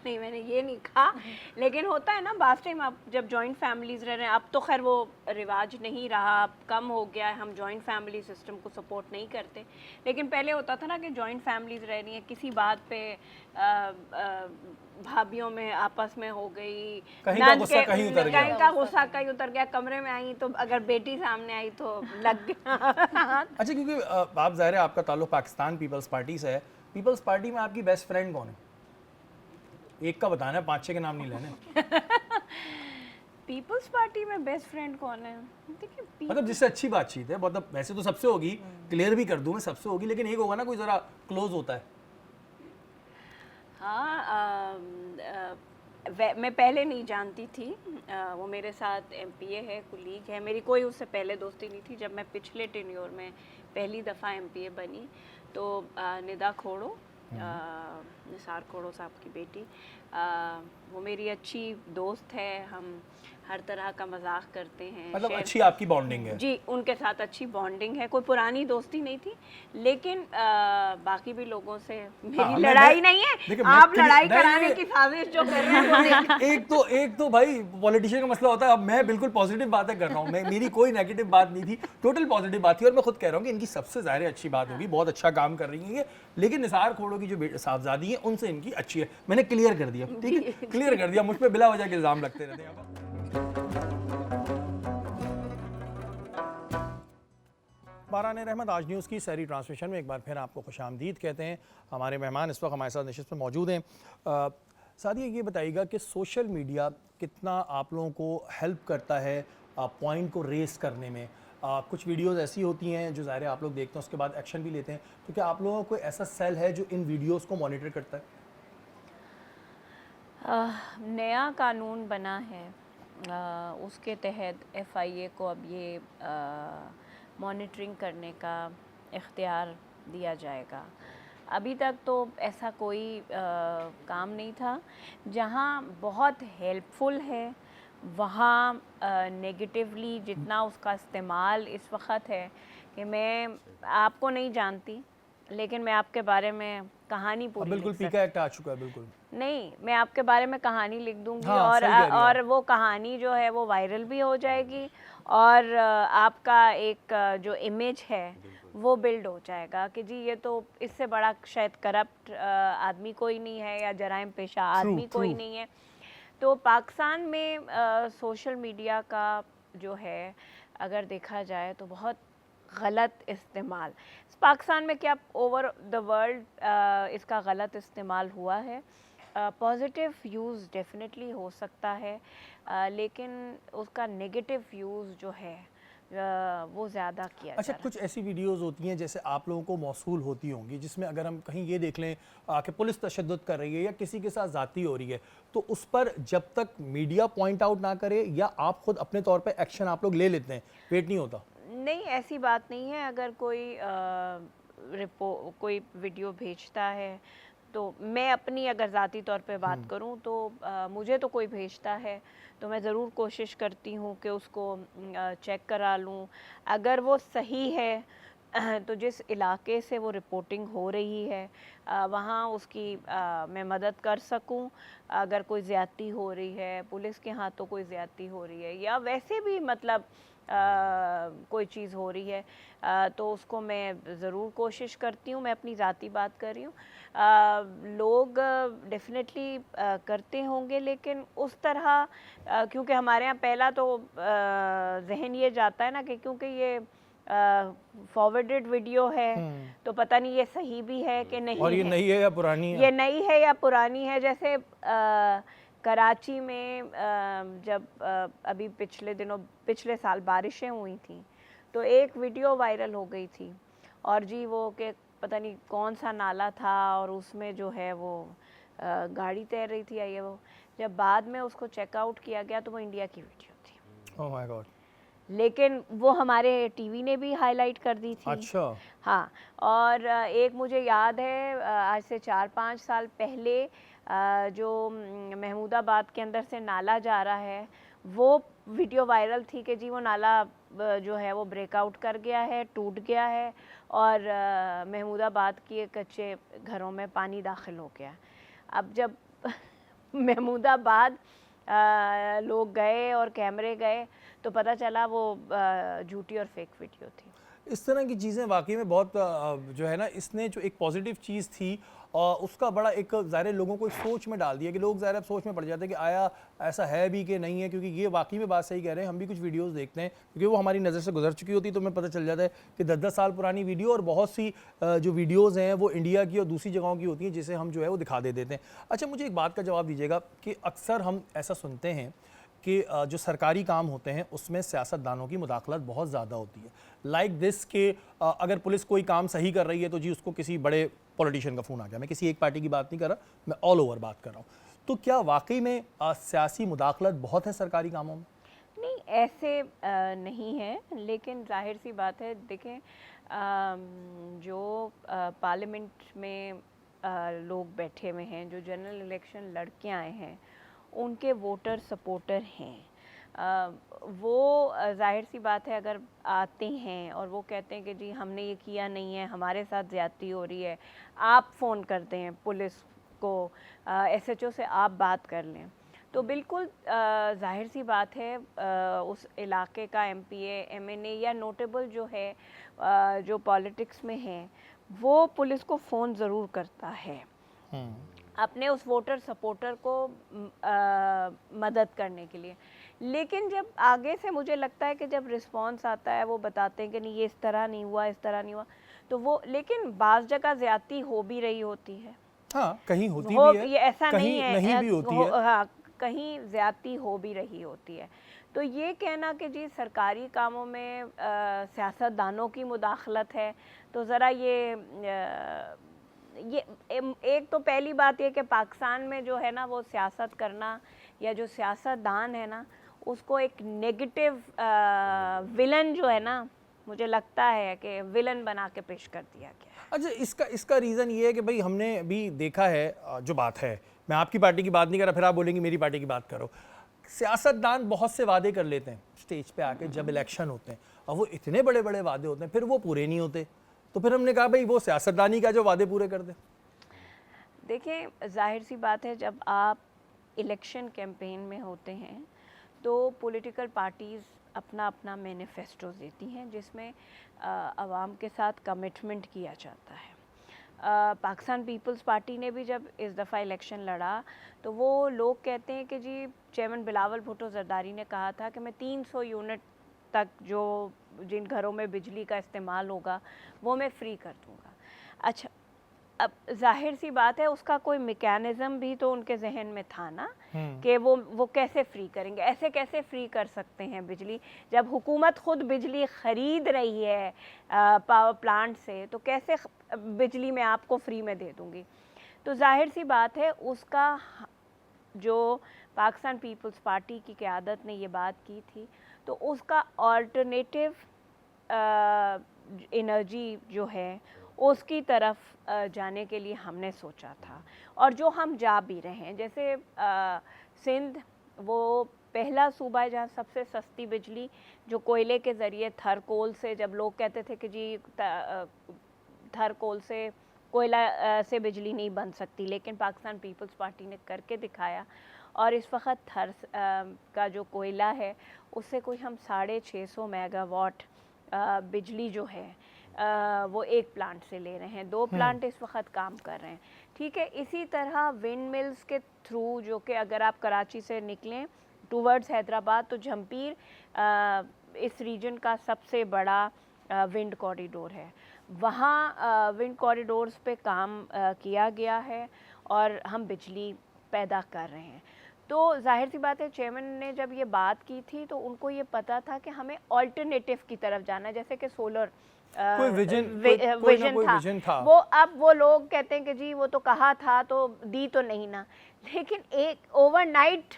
नहीं, मैंने ये नहीं कहा, लेकिन होता है ना बास टाइम आप जब जॉइंट फैमिलीज रह रहे हैं, अब तो खैर वो रिवाज नहीं रहा, अब कम हो गया है, हम जॉइंट फैमिली सिस्टम को सपोर्ट नहीं करते, लेकिन पहले होता था ना कि जॉइंट फैमिलीज रह रही हैं, किसी बात पे भाभीियों में आपस में हो गई, कहीं का गुस्सा कहीं उतर गया, कहीं का गुस्सा कहीं उतर गया, कमरे में आई तो अगर बेटी सामने आई तो लग गया। अच्छा, क्योंकि आप ज़ाहिर है आपका ताल्लुक पाकिस्तान पीपल्स पार्टी से है, पीपल्स पार्टी में आपकी बेस्ट फ्रेंड कौन है? एक का बताना है, 5-6 के नाम नहीं लेने। पीपल्स पार्टी में बेस्ट फ्रेंड कौन है? देखिए मतलब जिससे अच्छी बातचीत है, मतलब वैसे तो सबसे होगी, क्लियर भी कर दूं मैं, सबसे होगी, लेकिन एक होगा ना कोई ज़रा क्लोज होता है। हाँ, मैं पहले नहीं जानती थी, वो मेरे साथ एमपीए है, कुलीग है मेरी, कोई उससे पहले दोस्ती नहीं थी। जब मैं पिछले टेन्योर में पहली दफ़ा एमपीए बनी तो निदा खोड़ो, निसार खोड़ो साहब की बेटी, वो मेरी अच्छी दोस्त है, हम हर तरह का मजाक करते हैं, मतलब अच्छी आपकी बॉन्डिंग है? जी, उनके साथ अच्छी बॉन्डिंग है, कोई पुरानी दोस्ती नहीं थी, लेकिन बाकी भी लोगों से मेरी लड़ाई नहीं है। आप लड़ाई कराने की साजिश जो कर रहे हैं एक तो भाई पॉलिटिशियन का मसला होता है। अब मैं बिल्कुल पॉजिटिव बातें कर रहा हूँ, मैं, मेरी कोई नेगेटिव बात नहीं थी, टोटल पॉजिटिव बात थी, और मैं खुद कह रहा हूँ कि इनकी सबसे ज़ाहिर अच्छी बात होगी, बहुत अच्छा काम कर रही है, लेकिन निसार खोड़ो की जो साहबजादी है उनसे इनकी अच्छी है। मैंने क्लियर कर दिया, ठीक है, क्लियर कर दिया, मुझ पर बिला वजह के इल्ज़ाम लगते रहते हैं। बारान रहमत आज न्यूज़ की सहरी ट्रांसमिशन में एक बार फिर आपको खुशामदीद कहते हैं। हमारे मेहमान इस वक्त हमारे साथ नशिस्त में मौजूद हैं। सादिया, ये बताइएगा कि सोशल मीडिया कितना आप लोगों को हेल्प करता है पॉइंट को रेस करने में? कुछ वीडियोस ऐसी होती हैं जो ज़ाहिर है आप लोग देखते हैं, उसके बाद एक्शन भी लेते हैं, तो क्या आप लोगों को कोई ऐसा सेल है जो इन वीडियोज़ को मॉनिटर करता है? नया कानून बना है, उसके तहत FIA को अब ये मॉनिटरिंग करने का इख्तियार दिया जाएगा। अभी तक तो ऐसा कोई काम नहीं था। जहाँ बहुत हेल्पफुल है वहाँ नेगेटिवली जितना उसका इस्तेमाल इस वक्त है कि मैं आपको नहीं जानती, लेकिन मैं आपके बारे में कहानी पूरी बिल्कुल पीका एक्ट आ चुका है, बिल्कुल नहीं, मैं आपके बारे में कहानी लिख दूंगी, हाँ, और वो कहानी जो है वो वायरल भी हो जाएगी, और आपका एक जो इमेज है वो बिल्ड हो जाएगा कि जी ये तो इससे बड़ा शायद करप्ट आदमी कोई नहीं है, या जराइम पेशा आदमी कोई नहीं है। तो पाकिस्तान में सोशल मीडिया का जो है अगर देखा जाए तो बहुत गलत इस्तेमाल, पाकिस्तान में क्या ओवर द वर्ल्ड इसका गलत इस्तेमाल हुआ है। पॉजिटिव यूज़ डेफिनेटली हो सकता है, लेकिन उसका नेगेटिव यूज़ जो है वो ज़्यादा किया अच्छा, कुछ ऐसी वीडियोस होती हैं जैसे आप लोगों को मौसूल होती होंगी, जिसमें अगर हम कहीं ये देख लें कि पुलिस तशद्दुद कर रही है या किसी के साथ ज़ाती हो रही है, तो उस पर जब तक मीडिया पॉइंट आउट ना करे या आप खुद अपने तौर पे एक्शन आप लोग ले लेते हैं, वेट नहीं होता? नहीं, ऐसी बात नहीं है। अगर कोई वीडियो भेजता है तो मैं अपनी अगर ज़ाती तौर पे बात करूं तो मुझे तो कोई भेजता है तो मैं ज़रूर कोशिश करती हूं कि उसको चेक करा लूं। अगर वो सही है तो जिस इलाके से वो रिपोर्टिंग हो रही है वहाँ उसकी मैं मदद कर सकूं। अगर कोई ज़्यादती हो रही है, पुलिस के हाथों कोई ज़्यादती हो रही है, या वैसे भी मतलब कोई चीज़ हो रही है तो उसको मैं ज़रूर कोशिश करती हूँ। मैं अपनी ज़ाती बात कर रही हूँ, लोग डेफिनेटली करते होंगे, लेकिन उस तरह क्योंकि हमारे यहाँ पहला तो जहन ये जाता है ना कि क्योंकि ये फॉरवर्डेड वीडियो है तो पता नहीं ये सही भी है कि नहीं, और ये नई है या पुरानी है, ये नई है या पुरानी है। जैसे कराची में जब अभी पिछले साल बारिशें हुई थी तो एक वीडियो वायरल हो गई थी, और जी वो कि पता नहीं कौन सा नाला था और उसमें जो है वो गाड़ी तैर रही थी या ये वो। जब बाद में उसको चेकआउट किया गया तो वो इंडिया की वीडियो थी। Oh my God. लेकिन वो हमारे टीवी ने भी हाईलाइट कर दी थी। अच्छा। हाँ, और एक मुझे याद है आज से 4-5 साल पहले जो महमूदाबाद के अंदर से नाला जा रहा है, वो वीडियो वायरल थी कि जी वो नाला जो है वो ब्रेकआउट कर गया है, टूट गया है और महमूदाबाद के कच्चे घरों में पानी दाखिल हो गया। अब जब महमूदाबाद लोग गए और कैमरे गए तो पता चला वो झूठी और फेक वीडियो थी। इस तरह की चीज़ें वाकई में बहुत जो है ना, इसने जो एक पॉजिटिव चीज़ थी उसका बड़ा एक ज़ाहिर लोगों को सोच में डाल दिया कि लोग ज़ाहिर सोच में पड़ जाते हैं कि आया ऐसा है भी कि नहीं है, क्योंकि ये वाकई में बात सही कह रहे हैं। हम भी कुछ वीडियोस देखते हैं क्योंकि वो हमारी नज़र से गुजर चुकी होती है, तो हमें पता चल जाता है कि 10-10 साल पुरानी वीडियो और बहुत सी जो वीडियोज़ हैं वो इंडिया की और दूसरी जगहों की होती हैं, जिसे हम जो है वो दिखा देते हैं। अच्छा, मुझे एक बात का जवाब दीजिएगा कि अक्सर हम ऐसा सुनते हैं कि जो सरकारी काम होते हैं उसमें सियासतदानों की मुदाखलत बहुत ज़्यादा होती है। लाइक दिस कि अगर पुलिस कोई काम सही कर रही है तो जी उसको किसी बड़े पॉलिटिशियन का फ़ोन आ गया। मैं किसी एक पार्टी की बात नहीं कर रहा, मैं ऑल ओवर बात कर रहा हूँ। तो क्या वाकई में सियासी मुदाखलत बहुत है सरकारी कामों में? नहीं, ऐसे नहीं है, लेकिन जाहिर सी बात है, देखें जो पार्लियामेंट में लोग बैठे हुए हैं, जो जनरल इलेक्शन लड़के आए हैं, उनके वोटर सपोर्टर हैं। वो जाहिर सी बात है अगर आते हैं और वो कहते हैं कि जी हमने ये किया नहीं है, हमारे साथ ज़्यादती हो रही है, आप फ़ोन करते हैं पुलिस को, SHO से आप बात कर लें, तो बिल्कुल जाहिर सी बात है उस इलाके का MPA MNA या नोटेबल जो है जो पॉलिटिक्स में है, वो पुलिस को फ़ोन ज़रूर करता है अपने उस वोटर सपोर्टर को मदद करने के लिए। लेकिन जब आगे से मुझे लगता है कि जब रिस्पांस आता है, वो बताते हैं कि नहीं ये इस तरह नहीं हुआ, इस तरह नहीं हुआ, तो वो, लेकिन बाज़ जगह ज़्यादती हो भी रही होती है। हाँ, कहीं होती भी है, ये ऐसा कहीं नहीं है, नहीं भी होती है। हाँ, कहीं ज़्यादती हो भी रही होती है। तो ये कहना कि जी सरकारी कामों में सियासतदानों की मुदाखलत है, तो ज़रा ये एक तो पहली बात ये कि पाकिस्तान में जो है ना वो सियासत करना या जो सियासतदान है ना उसको एक नेगेटिव विलन जो है ना, मुझे लगता है कि विलन बना के पेश कर दिया गया है। अच्छा, इसका रीज़न ये है कि भाई हमने भी देखा है जो बात है, मैं आपकी पार्टी की बात नहीं कर रहा, फिर आप बोलेंगे मेरी पार्टी की बात करो। सियासतदान बहुत से वादे कर लेते हैं स्टेज पे आके जब इलेक्शन होते हैं, और वो इतने बड़े बड़े वादे होते हैं फिर वो पूरे नहीं होते। तो फिर हमने कहा भाई वो सियासतदानी का जो वादे पूरे कर दे। देखें, जाहिर सी बात है जब आप इलेक्शन कैंपेन में होते हैं तो पॉलिटिकल पार्टीज़ अपना अपना मैनिफेस्टो देती हैं जिसमें आवाम के साथ कमिटमेंट किया जाता है। पाकिस्तान पीपल्स पार्टी ने भी जब इस दफ़ा इलेक्शन लड़ा तो वो लोग कहते हैं कि जी चेयरमैन बिलावल भुट्टो जरदारी ने कहा था कि मैं 300 यूनिट तक जो जिन घरों में बिजली का इस्तेमाल होगा वो मैं फ्री कर दूंगा। अच्छा, अब जाहिर सी बात है उसका कोई मैकेनिज़्म भी तो उनके जहन में था ना कि वो कैसे फ्री करेंगे, ऐसे कैसे फ्री कर सकते हैं बिजली जब हुकूमत खुद बिजली ख़रीद रही है पावर प्लांट से, तो कैसे बिजली मैं आपको फ्री में दे दूँगी। तो जाहिर सी बात है उसका जो पाकिस्तान पीपल्स पार्टी की क़यादत ने ये बात की थी तो उसका ऑल्टरनेटिव एनर्जी जो है उसकी तरफ जाने के लिए हमने सोचा था और जो हम जा भी रहे हैं। जैसे सिंध वो पहला सूबा है जहाँ सबसे सस्ती बिजली जो कोयले के ज़रिए थरकोल से, जब लोग कहते थे कि जी थरकोल से कोयला से बिजली नहीं बन सकती, लेकिन पाकिस्तान पीपल्स पार्टी ने करके दिखाया और इस वक्त थर का जो कोयला है उससे कोई हम 650 मेगावाट बिजली जो है वो एक प्लांट से ले रहे हैं, 2 प्लांट इस वक्त काम कर रहे हैं। ठीक है, इसी तरह विंड मिल्स के थ्रू जो कि अगर आप कराची से निकलें टूवर्ड्स हैदराबाद तो झंपीर इस रीजन का सबसे बड़ा विंड कॉरिडोर है, वहाँ विंड कॉरिडोर्स पे काम किया गया है और हम बिजली पैदा कर रहे हैं। तो जाहिर सी बात है चेयरमैन ने जब ये बात की थी तो उनको ये पता था कि हमें ऑल्टरनेटिव की तरफ जाना है, जैसे कि सोलर कोई विजन कोई ना कोई विजन था। वो अब वो लोग कहते हैं कि जी वो तो कहा था तो दी तो नहीं ना, लेकिन एक ओवरनाइट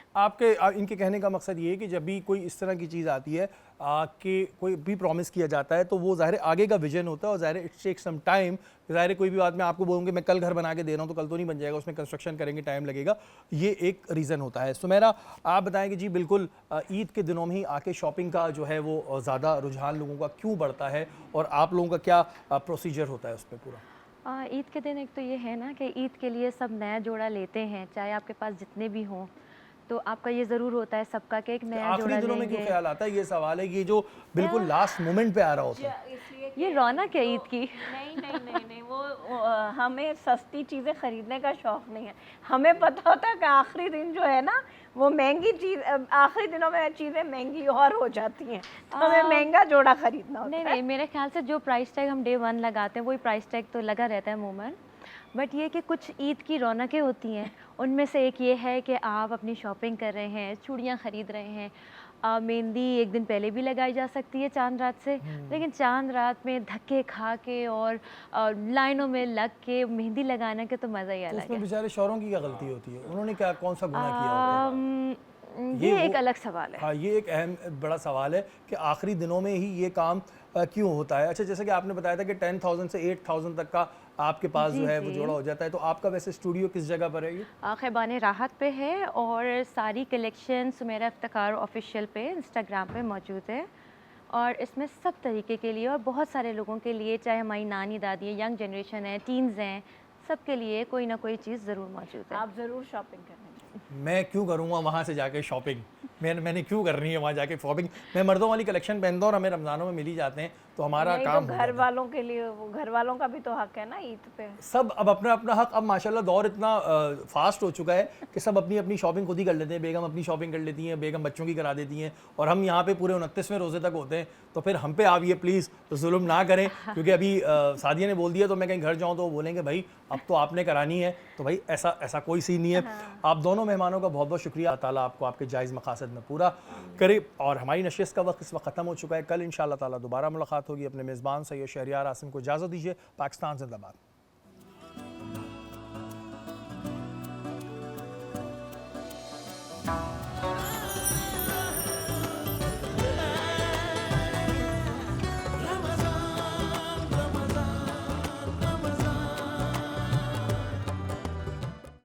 इनके कहने का मकसद ये है कि जब भी कोई इस तरह की चीज़ आती है कि कोई भी प्रॉमिस किया जाता है तो वो ज़ाहिर आगे का विजन होता है और ज़ाहिर इट टेक सम टाइम। ज़ाहिर कोई भी बात मैं आपको बोलूँगी मैं कल घर बना के दे रहा हूँ तो कल तो नहीं बन जाएगा, उसमें कंस्ट्रक्शन करेंगे, टाइम लगेगा, ये एक रीज़न होता है। सुमेरा आप बताएं कि जी बिल्कुल ईद के दिनों में ही आके शॉपिंग का जो है वो ज़्यादा रुझान लोगों का क्यों बढ़ता है और आप लोगों का क्या प्रोसीजर होता है उस पर पूरा? ईद के दिन एक तो ये है ना कि ईद के लिए सब नया जोड़ा लेते हैं, चाहे आपके पास जितने भी हों, तो आपका ये ज़रूर होता है सबका कि एक नया जोड़ा आखिरी दिनों में क्यों ख्याल आता है, ये सवाल है, ये जो बिल्कुल लास्ट मोमेंट पे आ रहा होता है? ये रौनक है ईद की। नहीं नहीं नहीं नहीं वो हमें सस्ती चीज़ें ख़रीदने का शौक़ नहीं है। हमें पता होता है कि आखिरी दिन जो है ना वो महंगी चीज़, आखिरी दिनों में चीज़ें महंगी और हो जाती हैं, तो हमें महंगा जोड़ा ख़रीदना होता है। नहीं, मेरे ख्याल से जो प्राइस टैग हम डे 1 लगाते हैं वही प्राइस टैग तो लगा रहता है अमूमन, बट ये कि कुछ ईद की रौनकें होती हैं, उनमें से एक ये है कि आप अपनी शॉपिंग कर रहे हैं, चूड़ियाँ ख़रीद रहे हैं। मेहंदी एक दिन पहले भी लगाई जा सकती है चांद रात से, लेकिन चांद रात में धक्के खा के और लाइनों में लग के मेहंदी लगाने के तो मज़ा ही तो अलग उसमें है। बेचारे शौहरों की क्या गलती होती है, उन्होंने क्या कौन सा गुनाह किया होता है? ये एक अलग सवाल है। हाँ, ये एक अहम बड़ा सवाल है कि आखिरी दिनों में ही ये काम क्यों होता है। अच्छा, जैसे कि आपने बताया था कि 10,000 से 8,000 तक का आपके पास जो है वो जोड़ा हो जाता है, तो आपका वैसे स्टूडियो किस जगह पर है ये? ख़ैबान राहत पे है और सारी कलेक्शन सुमेरा इफ्तिखार ऑफिशियल पे इंस्टाग्राम पे मौजूद है और इसमें सब तरीके के लिए और बहुत सारे लोगों के लिए, चाहे हमारी नानी दादी है, यंग जनरेशन है, टीन्स हैं, सबके लिए कोई ना कोई चीज़ ज़रूर मौजूद है। आप ज़रूर शॉपिंग करने जाइए। मैं क्यों करूँगा वहाँ से जाके शॉपिंग, मैंने क्यों करनी है वहाँ जाके शॉपिंग? मैं मर्दों वाली कलेक्शन पहनता हूँ और हमें रमज़ानों में मिल ही जाते हैं, तो हमारा नहीं, काम तो हो घर जाता है। वालों के लिए, वो घर वालों का भी तो हक है ना ईद पे। सब अब अपना अपना हक, अब माशाल्लाह दौर इतना फास्ट हो चुका है कि सब अपनी अपनी शॉपिंग खुद ही कर लेते हैं। बेगम अपनी शॉपिंग कर लेती हैं, बेगम बच्चों की करा देती हैं, और हम यहाँ पे पूरे 29वें रोज़े तक होते हैं। तो फिर हम पे आप ये प्लीज़ जुल्म ना करें, क्योंकि अभी सादिया ने बोल दिया तो मैं कहीं घर जाऊँ तो वो बोलेंगे भाई अब तो आपने करानी है, तो भाई ऐसा कोई सीन नहीं है। आप दोनों मेहमानों का बहुत बहुत शुक्रिया, अल्लाह ताला आपको आपके जायज़ मकासद में पूरा करे। और हमारी नशिस्त का वक्त इस वक्त ख़त्म हो चुका है। कल इंशाअल्लाह ताला दोबारा मुलाकात होगी। अपने मेज़बान सैयद शहरियार आसिम को इजाज़त दीजिए। पाकिस्तान जिंदाबाद।